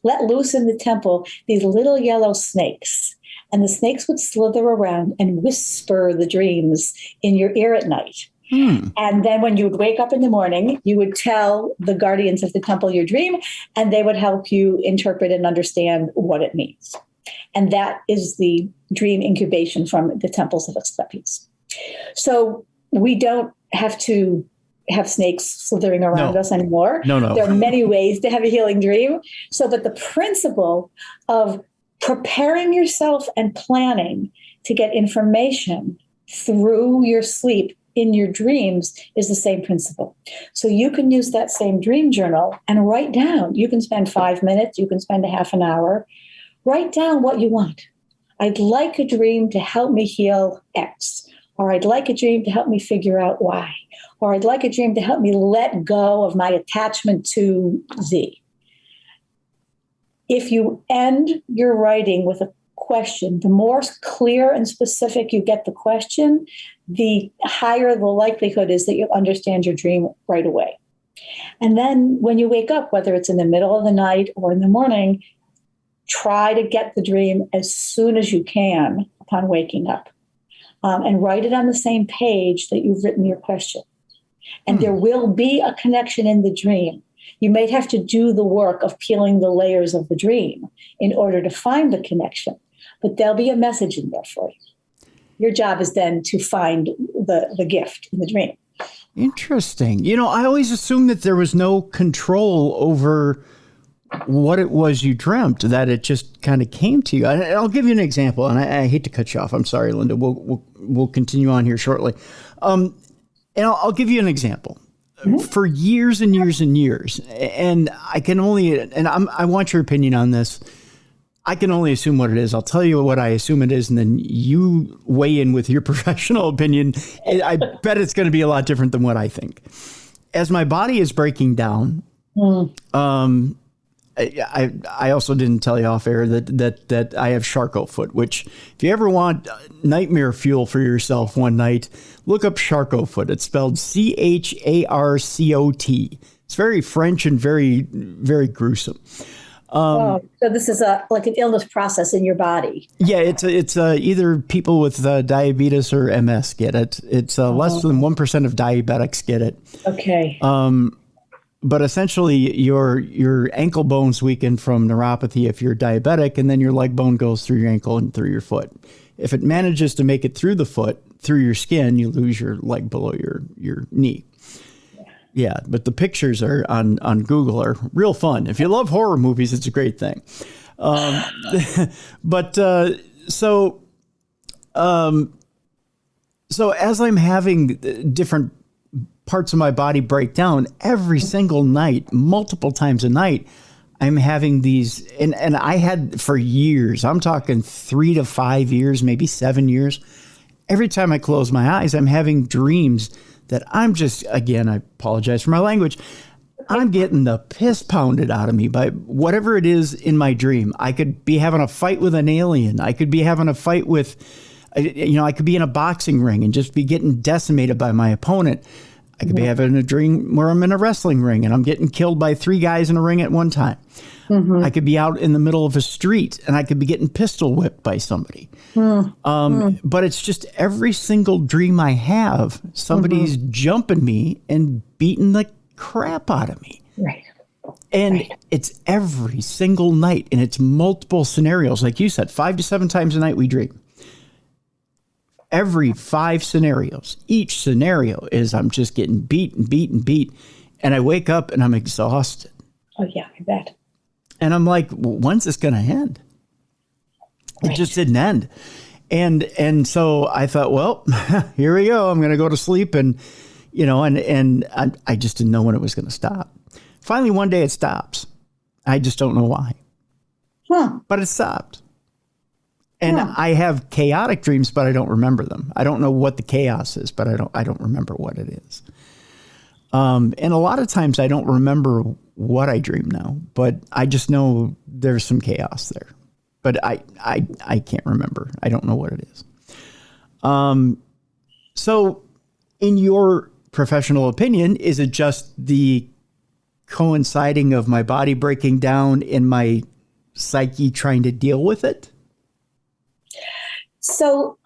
let loose in the temple these little yellow snakes. And the snakes would slither around and whisper the dreams in your ear at night. And then when you would wake up in the morning, you would tell the guardians of the temple your dream, and they would help you interpret and understand what it means. And that is the dream incubation from the temples of Asclepius. So we don't have to have snakes slithering around us anymore. No. There are many ways to have a healing dream. So, but the principle of Preparing yourself and planning to get information through your sleep in your dreams is the same principle. So you can use that same dream journal and write down. You can spend 5 minutes, you can spend a half an hour. Write down what you want. I'd like a dream to help me heal X, or I'd like a dream to help me figure out Y, or I'd like a dream to help me let go of my attachment to Z. If you end your writing with a question, the more clear and specific you get the question, the higher the likelihood is that you'll understand your dream right away. And then when you wake up, whether it's in the middle of the night or in the morning, try to get the dream as soon as you can upon waking up. And write it on the same page that you've written your question. And there will be a connection in the dream. You may have to do the work of peeling the layers of the dream in order to find the connection, but there'll be a message in there for you. Your job is then to find the gift in the dream. Interesting. I always assumed that there was no control over what it was you dreamt, that it just kind of came to you. I'll give you an example, and I hate to cut you off. I'm sorry, Linda. We'll continue on here shortly. And I'll give you an example. Mm-hmm. For years and years and years, and I want your opinion on this. I can only assume what it is. I'll tell you what I assume it is, and then you weigh in with your professional opinion. I bet it's going to be a lot different than what I think. As my body is breaking down, I also didn't tell you off air that I have Charcot foot, which if you ever want nightmare fuel for yourself one night, look up Charcot foot. It's spelled Charcot. It's very French and very, very gruesome. So this is like an illness process in your body. Yeah, it's either people with diabetes or MS get it. It's less than 1% of diabetics get it. Okay. But essentially, your ankle bones weaken from neuropathy if you're diabetic, and then your leg bone goes through your ankle and through your foot. If it manages to make it through the foot, through your skin, you lose your leg below your knee. Yeah, but the pictures are on Google are real fun. If you love horror movies, it's a great thing. So as I'm having different parts of my body break down every single night, multiple times a night, I'm having these, and I had for years, I'm talking 3 to 5 years, maybe 7 years. Every time I close my eyes, I'm having dreams that I'm just, again, I apologize for my language, I'm getting the piss pounded out of me by whatever it is in my dream. I could be having a fight with an alien. I could be having a fight with, I could be in a boxing ring and just be getting decimated by my opponent. I could be having a dream where I'm in a wrestling ring and I'm getting killed by 3 guys in a ring at one time. Mm-hmm. I could be out in the middle of a street and I could be getting pistol whipped by somebody. But it's just every single dream I have, somebody's jumping me and beating the crap out of me. Right. And it's every single night, and it's multiple scenarios. Like you said, 5 to 7 times a night we dream. Every 5 scenarios, each scenario is I'm just getting beat. And I wake up and I'm exhausted. Oh, yeah, I bet. And I'm like, when's this going to end? Right. It just didn't end. And so I thought, well, here we go. I'm going to go to sleep. And, I just didn't know when it was going to stop. Finally, one day it stops. I just don't know why. But it stopped. And I have chaotic dreams, but I don't remember them. I don't know what the chaos is, but I don't remember what it is. And a lot of times I don't remember what I dream now, but I just know there's some chaos there. But I can't remember. I don't know what it is. So in your professional opinion, is it just the coinciding of my body breaking down and my psyche trying to deal with it? So,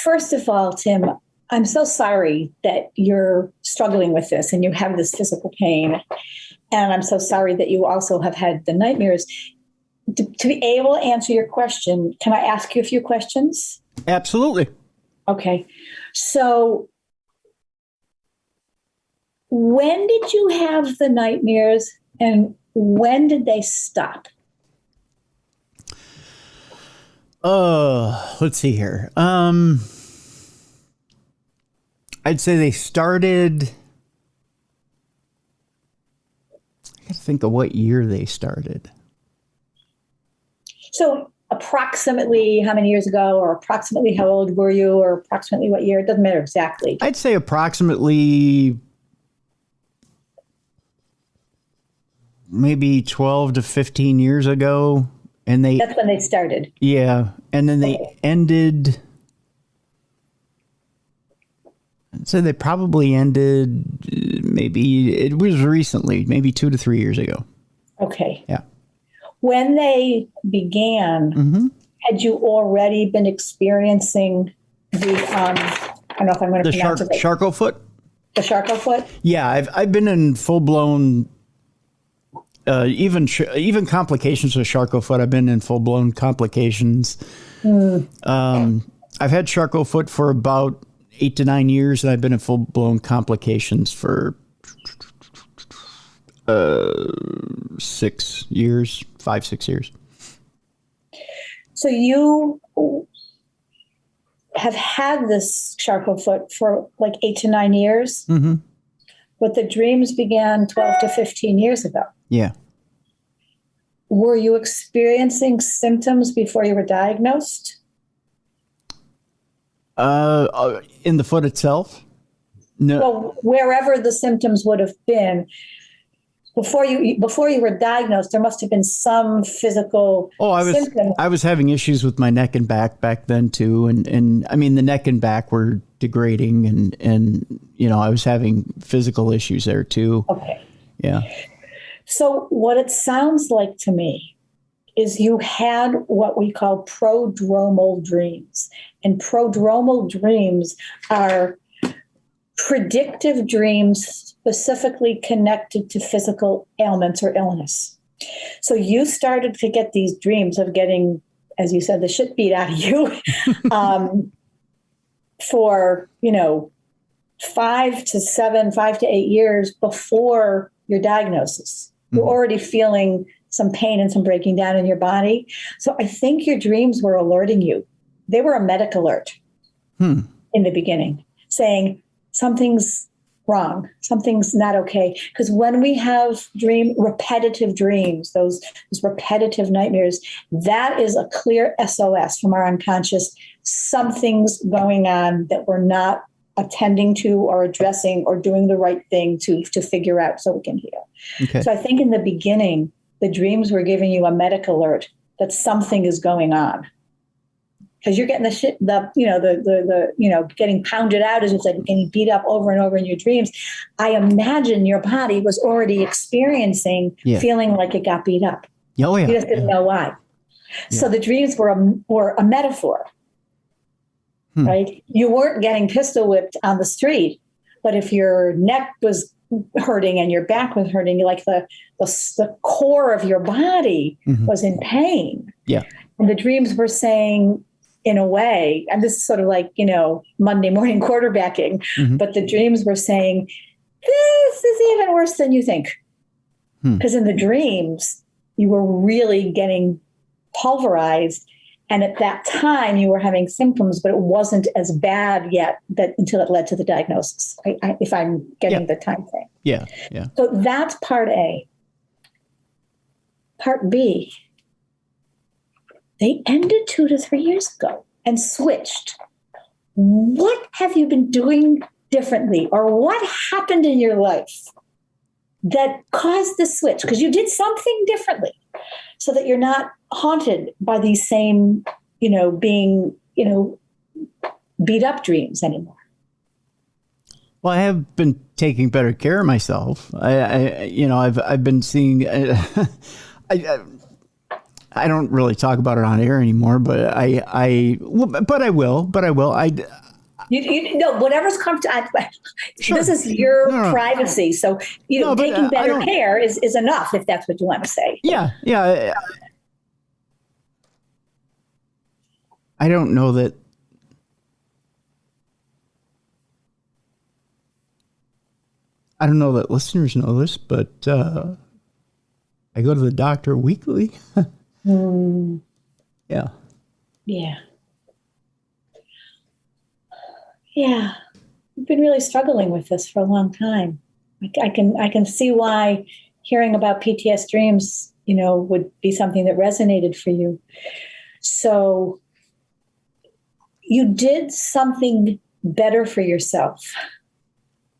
first of all, Tim, I'm so sorry that you're struggling with this and you have this physical pain. And I'm so sorry that you also have had the nightmares. To be able to answer your question, can I ask you a few questions? Absolutely. Okay. So, when did you have the nightmares and when did they stop? Let's see here. I'd say they started. I gotta think of what year they started. So approximately how many years ago, or approximately how old were you, or approximately what year? It doesn't matter exactly. I'd say approximately maybe 12 to 15 years ago. And that's when they started. Yeah. And then they ended. So they probably ended, maybe it was recently, maybe 2 to 3 years ago. Okay. Yeah. When they began, had you already been experiencing the, I don't know if I'm going to pronounce it. Charcot foot? The Charcot foot? Yeah, I've been in full blown. Even complications with Charcot foot, I've been in full blown complications. I've had Charcot foot for about 8 to 9 years, and I've been in full blown complications for 6 years, 5-6 years. So you have had this Charcot foot for like 8 to 9 years, but the dreams began 12 to 15 years ago. Yeah. Were you experiencing symptoms before you were diagnosed? In the foot itself? No. Well, wherever the symptoms would have been, before you were diagnosed, there must have been some physical symptoms. I was having issues with my neck and back then too, and I mean the neck and back were degrading, and I was having physical issues there too. Okay. Yeah. So what it sounds like to me is you had what we call prodromal dreams. And prodromal dreams are predictive dreams specifically connected to physical ailments or illness. So you started to get these dreams of getting, as you said, the shit beat out of you for, 5 to 8 years before your diagnosis. You're already feeling some pain and some breaking down in your body. So I think your dreams were alerting you. They were a medic alert in the beginning, saying something's wrong, something's not okay. Because when we have repetitive dreams, those repetitive nightmares, that is a clear SOS from our unconscious. Something's going on that we're not attending to or addressing or doing the right thing to figure out so we can heal. Okay. So I think in the beginning, the dreams were giving you a medic alert that something is going on. Because you're getting getting pounded out, as you said, getting beat up over and over in your dreams. I imagine your body was already experiencing feeling like it got beat up. Oh, yeah. You just didn't know why. Yeah. So the dreams were a metaphor. Right? You weren't getting pistol whipped on the street, but if your neck was hurting and your back was hurting, like the core of your body was in pain. Yeah. And the dreams were saying, in a way, and this is sort of like, Monday morning quarterbacking, but the dreams were saying, this is even worse than you think. Because in the dreams, you were really getting pulverized. And at that time, you were having symptoms, but it wasn't as bad yet until it led to the diagnosis, if I'm getting the time frame. Yeah, yeah. So that's part A. Part B, they ended 2 to 3 years ago and switched. What have you been doing differently, or what happened in your life that caused the switch? Because you did something differently so that you're not haunted by these same, being, beat up dreams anymore. Well, I have been taking better care of myself. I've been seeing, I don't really talk about it on air anymore, but I will. Whatever's comfortable. Sure. This is your privacy. So, taking better care is enough, if that's what you want to say. Yeah. Yeah. I don't know that. I don't know that listeners know this, but I go to the doctor weekly. Yeah. Yeah. Yeah. I've been really struggling with this for a long time. I can see why hearing about PTSDreams, would be something that resonated for you. So you did something better for yourself,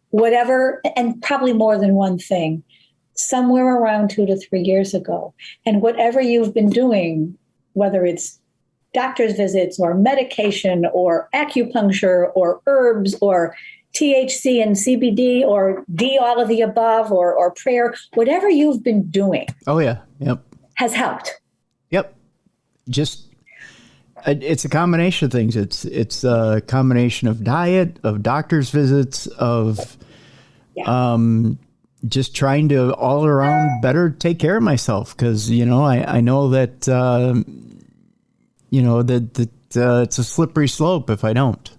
whatever, and probably more than one thing, somewhere around 2 to 3 years ago. And whatever you've been doing, whether it's doctor's visits or medication or acupuncture or herbs or THC and CBD or D, all of the above, or prayer, whatever you've been doing. Oh, yeah. Yep. Has helped. Yep. It's a combination of things. It's a combination of diet, of doctor's visits, of just trying to all around better take care of myself. Because, I know that, it's a slippery slope if I don't,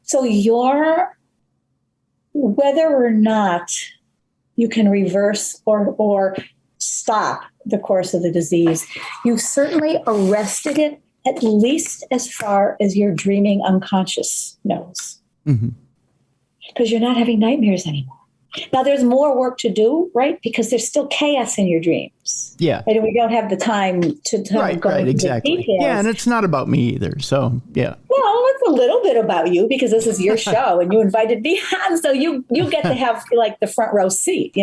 So whether or not you can reverse or stop the course of the disease, you certainly arrested it, at least as far as your dreaming unconscious knows. Mm-hmm. Because you're not having nightmares anymore. Now, there's more work to do, right? Because there's still chaos in your dreams. Yeah. Right? And we don't have the time to go into exactly. the details. Yeah, and it's not about me either. So, yeah. Well, it's a little bit about you because this is your show and you invited me on. So you get to have like the front row seat,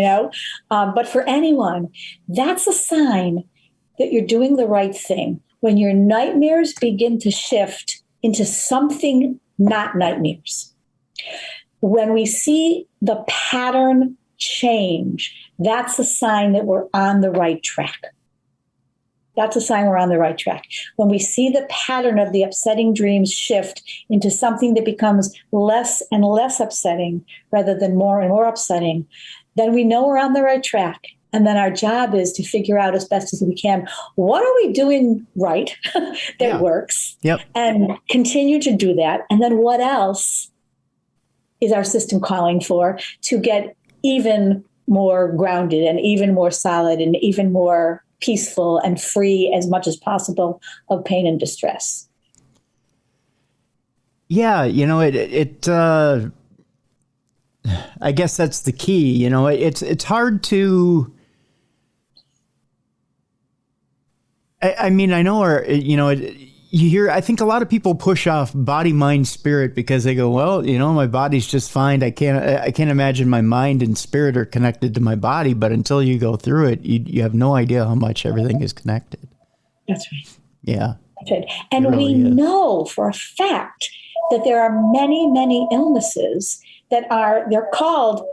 But for anyone, that's a sign that you're doing the right thing. When your nightmares begin to shift into something not nightmares. When we see the pattern change, that's a sign that we're on the right track. That's a sign we're on the right track. When we see the pattern of the upsetting dreams shift into something that becomes less and less upsetting rather than more and more upsetting, then we know we're on the right track. And then our job is to figure out as best as we can, what are we doing right that works? Yep. And continue to do that. And then what else is our system calling for to get even more grounded and even more solid and even more peaceful and free as much as possible of pain and distress? Yeah, I guess that's the key. It's hard to. I mean, I know, you hear, I think a lot of people push off body, mind, spirit because they go, well, my body's just fine. I can't imagine my mind and spirit are connected to my body. But until you go through it, you have no idea how much everything is connected. That's right. Yeah. That's right. And really we know for a fact that there are many, many illnesses they're called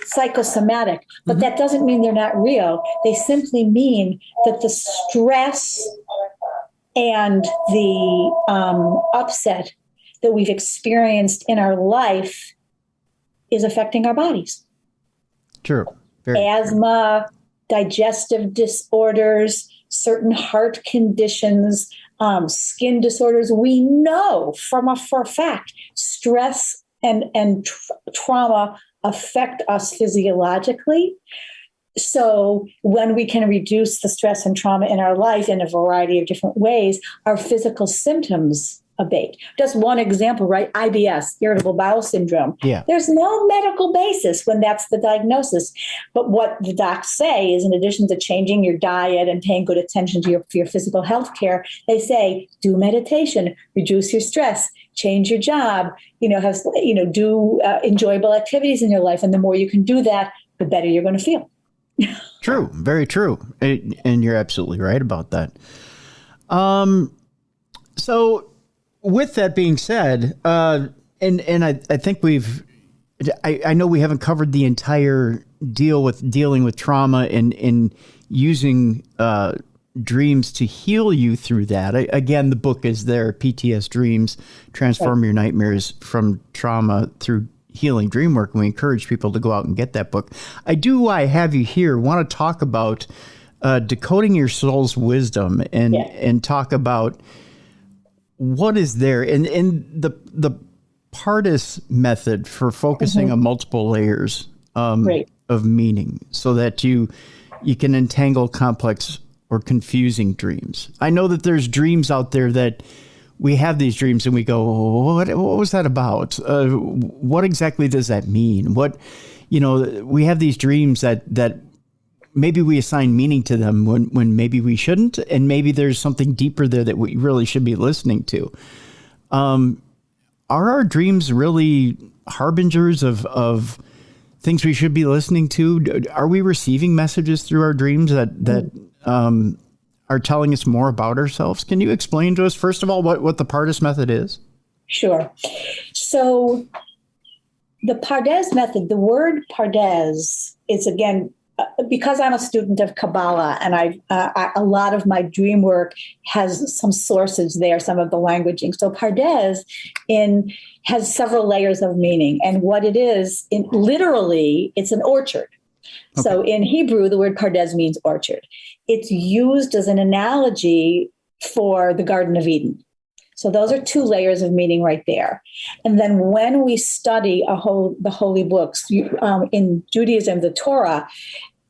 psychosomatic, but that doesn't mean they're not real. They simply mean that the stress and the upset that we've experienced in our life is affecting our bodies. True. Asthma, digestive disorders, certain heart conditions, skin disorders. We know for a fact, stress and trauma affect us physiologically. So when we can reduce the stress and trauma in our life in a variety of different ways, our physical symptoms abate. Just one example, right? IBS, irritable bowel syndrome. Yeah. There's no medical basis when that's the diagnosis. But what the docs say is, in addition to changing your diet and paying good attention to your physical health care, they say, do meditation, reduce your stress, change your job, do enjoyable activities in your life. And the more you can do that, the better you're going to feel. True. Very true. And you're absolutely right about that. So with that being said, and I think I know we haven't covered the entire dealing with trauma and using dreams to heal you through that. Again, the book is there, PTSDreams, Transform Your Nightmares from Trauma Through Healing Dreamwork. And we encourage people to go out and get that book. I have you here, want to talk about decoding your soul's wisdom and talk about what is there and the Pardis method for focusing on multiple layers of meaning so that you can entangle complex or confusing dreams? I know that there's dreams out there that we have these dreams and we go, what was that about? What exactly does that mean? We have these dreams that maybe we assign meaning to them when maybe we shouldn't. And maybe there's something deeper there that we really should be listening to. Are our dreams really harbingers of things we should be listening to? Are we receiving messages through our dreams that are telling us more about ourselves? Can you explain to us, first of all, what the Pardes method is? Sure. So the Pardes method, the word Pardes is, again, because I'm a student of Kabbalah, and a lot of my dream work has some sources there, some of the languaging. So Pardes has several layers of meaning. And what it is, literally, it's an orchard. Okay. So in Hebrew, the word Pardes means orchard. It's used as an analogy for the Garden of Eden. So those are two layers of meaning right there. And then when we study the holy books, in Judaism, the Torah,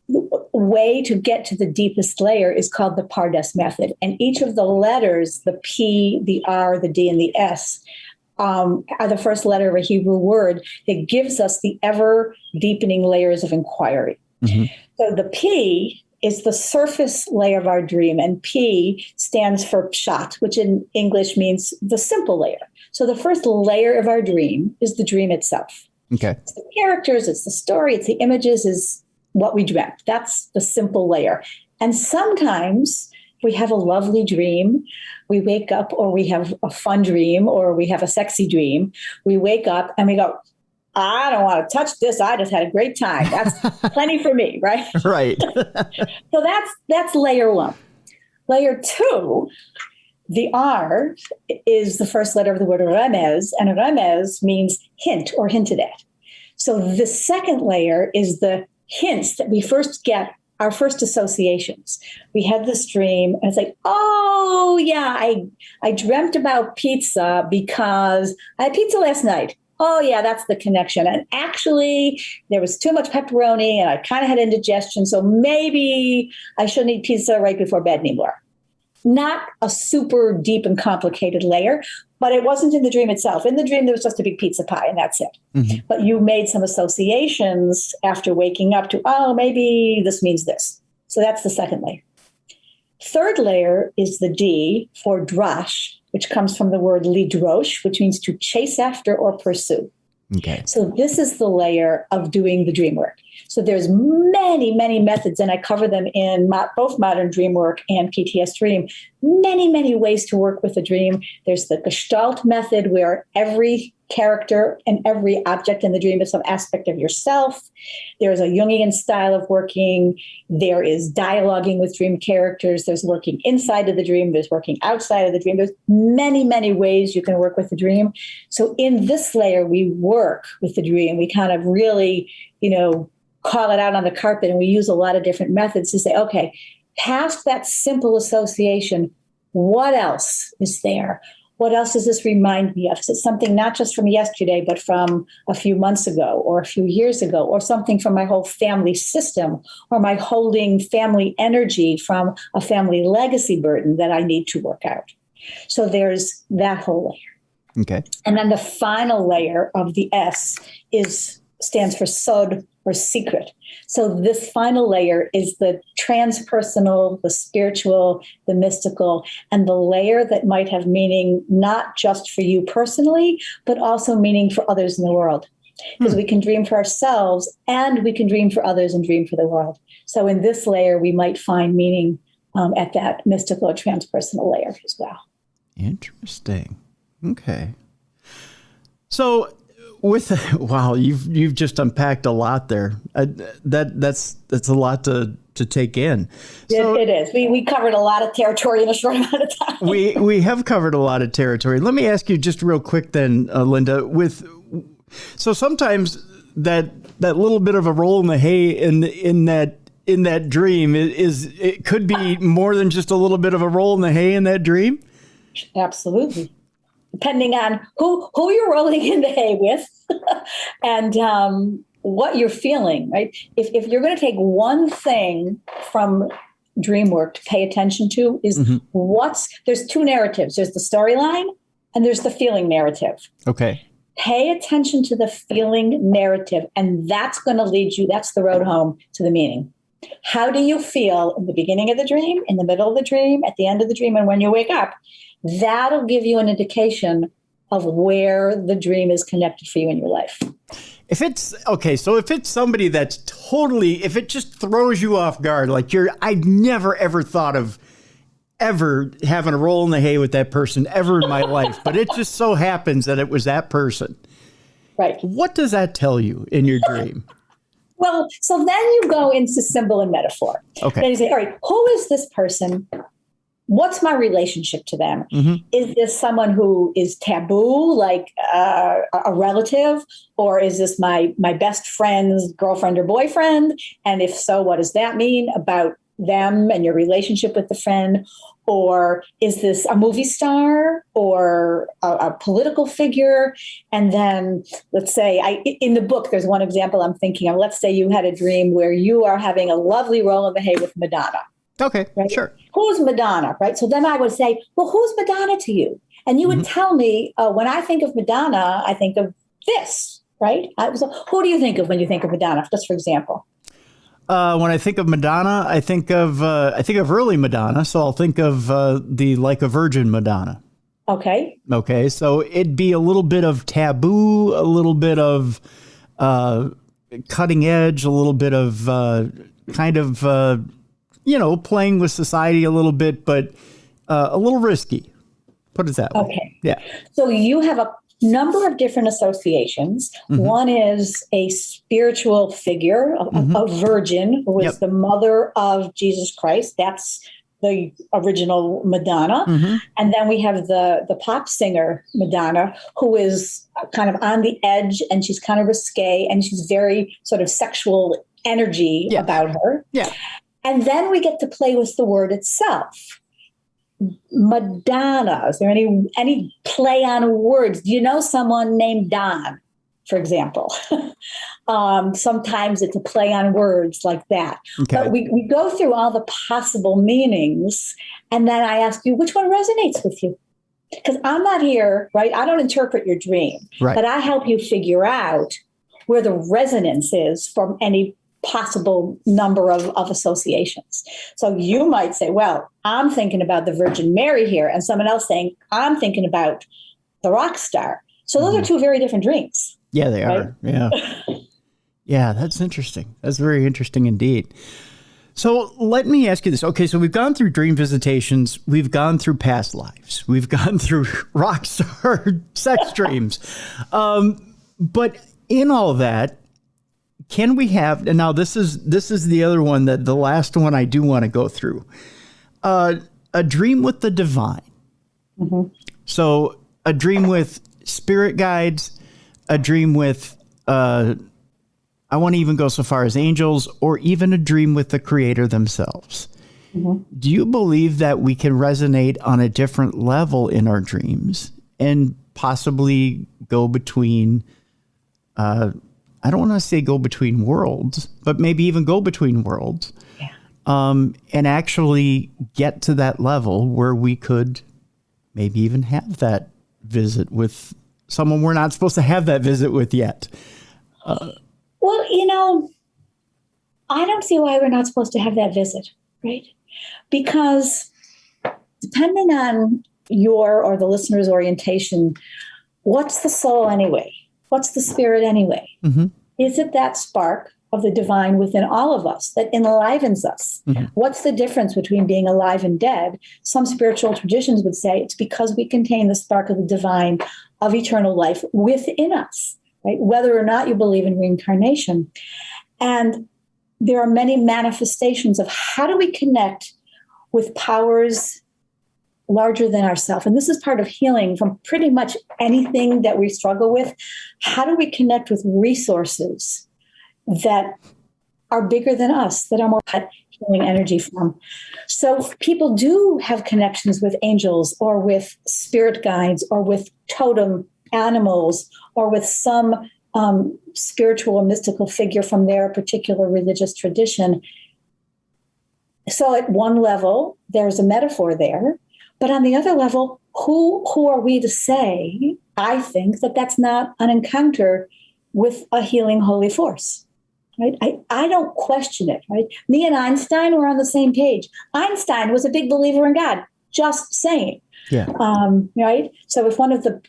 the way to get to the deepest layer is called the Pardes method. And each of the letters, the P, the R, the D, and the S, are the first letter of a Hebrew word that gives us the ever deepening layers of inquiry. Mm-hmm. So the P is the surface layer of our dream, and P stands for pshat, which in English means the simple layer. So the first layer of our dream is the dream itself. Okay. It's the characters, it's the story, it's the images, is what we dreamt. That's the simple layer. And sometimes we have a lovely dream. We wake up, or we have a fun dream, or we have a sexy dream. We wake up and we go, I don't want to touch this. I just had a great time. That's plenty for me, right? Right. So that's layer one. Layer two, the R is the first letter of the word remez, and remez means hint or hinted at. So the second layer is the hints that we first get, our first associations. We had this dream, and it's like, oh yeah, I dreamt about pizza because I had pizza last night. Oh yeah, that's the connection. And actually, there was too much pepperoni, and I kind of had indigestion, so maybe I shouldn't eat pizza right before bed anymore. Not a super deep and complicated layer, but it wasn't in the dream itself. In the dream, there was just a big pizza pie, and that's it. Mm-hmm. But you made some associations after waking up to, oh, maybe this means this. So that's the second layer. Third layer is the D for drash, which comes from the word lidrosh, which means to chase after or pursue. Okay. So this is the layer of doing the dream work. So there's many, many methods, and I cover them in both Modern Dream Work and PTSDream. Many, many ways to work with a dream. There's the Gestalt method, where every character and every object in the dream is some aspect of yourself. There's a Jungian style of working. There is dialoguing with dream characters. There's working inside of the dream. There's working outside of the dream. There's many, many ways you can work with the dream. So in this layer, we work with the dream. We kind of really, call it out on the carpet, and we use a lot of different methods to say, okay, past that simple association, what else is there? What else does this remind me of? Is it something not just from yesterday, but from a few months ago or a few years ago, or something from my whole family system, or my holding family energy from a family legacy burden that I need to work out? So there's that whole layer. Okay. And then the final layer of the S stands for sod, or secret. So this final layer is the transpersonal, the spiritual, the mystical, and the layer that might have meaning not just for you personally, but also meaning for others in the world. Because we can dream for ourselves, and we can dream for others and dream for the world. So in this layer, we might find meaning at that mystical or transpersonal layer as well. Interesting. Okay. So wow, you've just unpacked a lot there. That's a lot to take in. So, it is. We covered a lot of territory in a short amount of time. We have covered a lot of territory. Let me ask you just real quick then, Linda. So sometimes that little bit of a roll in the hay in that dream it could be more than just a little bit of a roll in the hay in that dream. Absolutely. Depending on who you're rolling in the hay with and what you're feeling, right? If you're going to take one thing from dream work to pay attention to is there's two narratives. There's the storyline and there's the feeling narrative. Okay. Pay attention to the feeling narrative, and that's going to lead you, that's the road home to the meaning. How do you feel in the beginning of the dream, in the middle of the dream, at the end of the dream, and when you wake up? That'll give you an indication of where the dream is connected for you in your life. If it's somebody that's totally, if it just throws you off guard, like I'd never ever thought of ever having a roll in the hay with that person ever in my life, but it just so happens that it was that person. Right. What does that tell you in your dream? Well, so then you go into symbol and metaphor. Okay. Then you say, all right, who is this person? What's my relationship to them? Is this someone who is taboo, like a relative? Or is this my best friend's girlfriend or boyfriend? And if so, what does that mean about them and your relationship with the friend? Or is this a movie star or a political figure? And then let's say, in the book, there's one example I'm thinking of. Let's say you had a dream where you are having a lovely roll in the hay with Madonna. Okay, right? Sure. Who's Madonna, right? So then I would say, well, who's Madonna to you? And you would tell me, when I think of Madonna, I think of this, right? So who do you think of when you think of Madonna, just for example? When I think of Madonna, I think of early Madonna. So I'll think of the Like a Virgin Madonna. Okay. Okay. So it'd be a little bit of taboo, a little bit of cutting edge, a little bit of playing with society a little bit, but a little risky. Put it that way. Okay. Yeah. So you have a number of different associations. One is a spiritual figure, a virgin who is the mother of Jesus Christ. That's the original Madonna. And then we have the pop singer Madonna, who is kind of on the edge, and she's kind of risque, and she's very sort of sexual energy about her. Yeah. And then we get to play with the word itself. Madonna. Is there any play on words? Do you know someone named Don, for example? Sometimes it's a play on words like that. Okay. But we go through all the possible meanings, and then I ask you, which one resonates with you? Because I'm not here, right? I don't interpret your dream, but I help you figure out where the resonance is from any possible number of associations. So you might say, well, I'm thinking about the Virgin Mary here, and someone else saying, I'm thinking about the rock star. So those are two very different dreams. Yeah, they are. Yeah. Yeah, that's interesting. That's very interesting indeed. So let me ask you this. Okay, so we've gone through dream visitations. We've gone through past lives. We've gone through rock star sex dreams. But in all that, can we have, and now this is the other one, that the last one I do want to go through, a dream with the divine. So a dream with spirit guides, a dream with, I want to even go so far as angels, or even a dream with the creator themselves. Do you believe that we can resonate on a different level in our dreams and possibly go between, I don't want to say go between worlds, but maybe even go between worlds, and actually get to that level where we could maybe even have that visit with someone we're not supposed to have that visit with yet? Well, I don't see why we're not supposed to have that visit, right? Because depending on your or the listener's orientation, what's the soul anyway? What's the spirit anyway? Is it that spark of the divine within all of us that enlivens us? What's the difference between being alive and dead? Some spiritual traditions would say it's because we contain the spark of the divine, of eternal life within us, right? Whether or not you believe in reincarnation. And there are many manifestations of how do we connect with powers larger than ourselves. And this is part of healing from pretty much anything that we struggle with. How do we connect with resources that are bigger than us, that are more healing energy from? So people do have connections with angels or with spirit guides or with totem animals or with some spiritual or mystical figure from their particular religious tradition. So at one level, there's a metaphor there. But on the other level, who are we to say, I think, that that's not an encounter with a healing holy force? Right? I don't question it. Right? Me and Einstein were on the same page. Einstein was a big believer in God. Just saying. Yeah. Right. So if one of the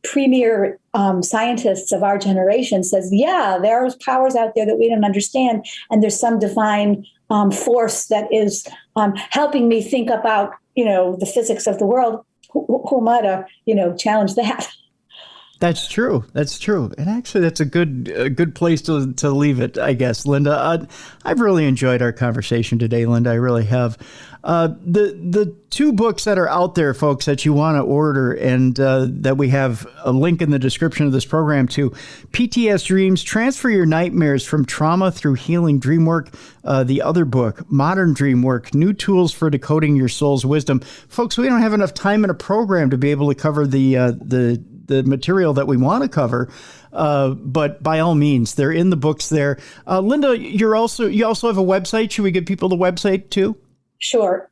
premier scientists of our generation says, yeah, there's powers out there that we don't understand, and there's some divine force that is helping me think about, the physics of the world, who am I to, challenge that? That's true. That's true. And actually, that's a good place to leave it, I guess, Linda. I've really enjoyed our conversation today, Linda. I really have. The two books that are out there, folks, that you want to order, and that we have a link in the description of this program to: PTSDreams, Transfer Your Nightmares from Trauma Through Healing Dreamwork. The other book, Modern Dreamwork, New Tools for Decoding Your Soul's Wisdom. Folks, we don't have enough time in a program to be able to cover the material that we want to cover, but by all means, they're in the books there. Linda, you also have a website. Should we give people the website too? Sure.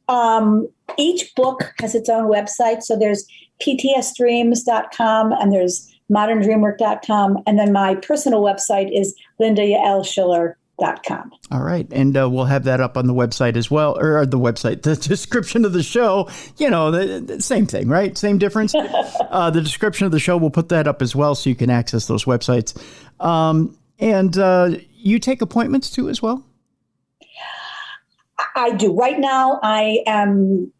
Each book has its own website. So there's PTSDreams.com and there's moderndreamwork.com. And then my personal website is LindaYaelSchiller.com. All right. And we'll have that up on the website as well, or the website, the description of the show, the same thing, right? Same difference. The description of the show, we'll put that up as well so you can access those websites. And you take appointments too as well? I do. Right now, I am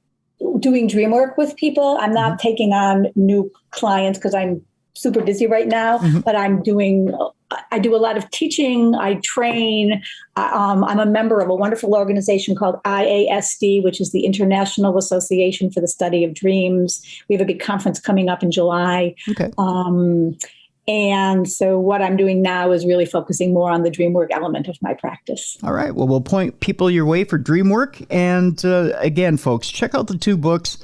doing dream work with people. I'm not taking on new clients because I'm super busy right now, but I do a lot of teaching. I train. I'm a member of a wonderful organization called IASD, which is the International Association for the Study of Dreams. We have a big conference coming up in July. Okay. And so what I'm doing now is really focusing more on the dream work element of my practice. All right. Well, we'll point people your way for dream work. And again, folks, check out the two books.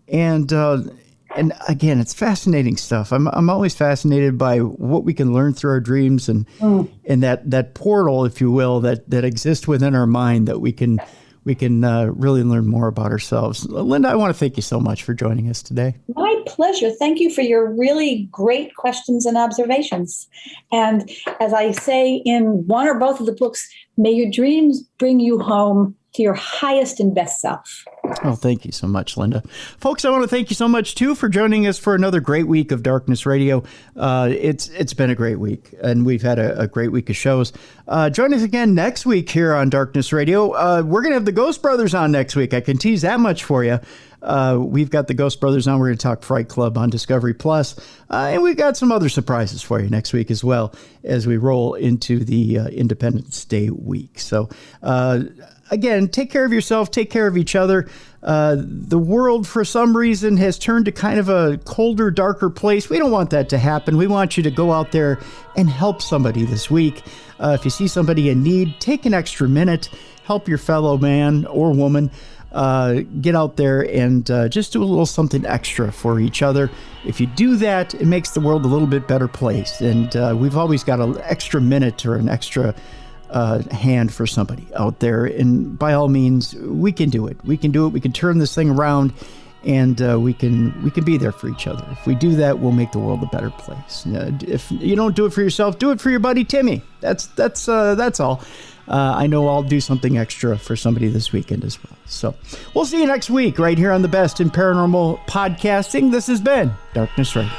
And again, it's fascinating stuff. I'm always fascinated by what we can learn through our dreams and that portal, if you will, that exists within our mind that we can really learn more about ourselves. Linda, I want to thank you so much for joining us today. My pleasure. Thank you for your really great questions and observations. And as I say in one or both of the books, may your dreams bring you home to your highest and best self. Oh, thank you so much, Linda. Folks, I want to thank you so much, too, for joining us for another great week of Darkness Radio. It's been a great week, and we've had a great week of shows. Join us again next week here on Darkness Radio. We're going to have the Ghost Brothers on next week. I can tease that much for you. We've got the Ghost Brothers on. We're going to talk Fright Club on Discovery Plus. And we've got some other surprises for you next week as well as we roll into the Independence Day week. So, again, take care of yourself, take care of each other. The world, for some reason, has turned to kind of a colder, darker place. We don't want that to happen. We want you to go out there and help somebody this week. If you see somebody in need, take an extra minute, help your fellow man or woman. Get out there and just do a little something extra for each other. If you do that, it makes the world a little bit better place. And we've always got an extra minute or an extra hand for somebody out there. And by all means, we can do it. We can do it. We can turn this thing around, and we can be there for each other. If we do that, we'll make the world a better place. If you don't do it for yourself, do it for your buddy Timmy. That's all. I know I'll do something extra for somebody this weekend as well. So we'll see you next week right here on the Best in Paranormal Podcasting. This has been Darkness Radio.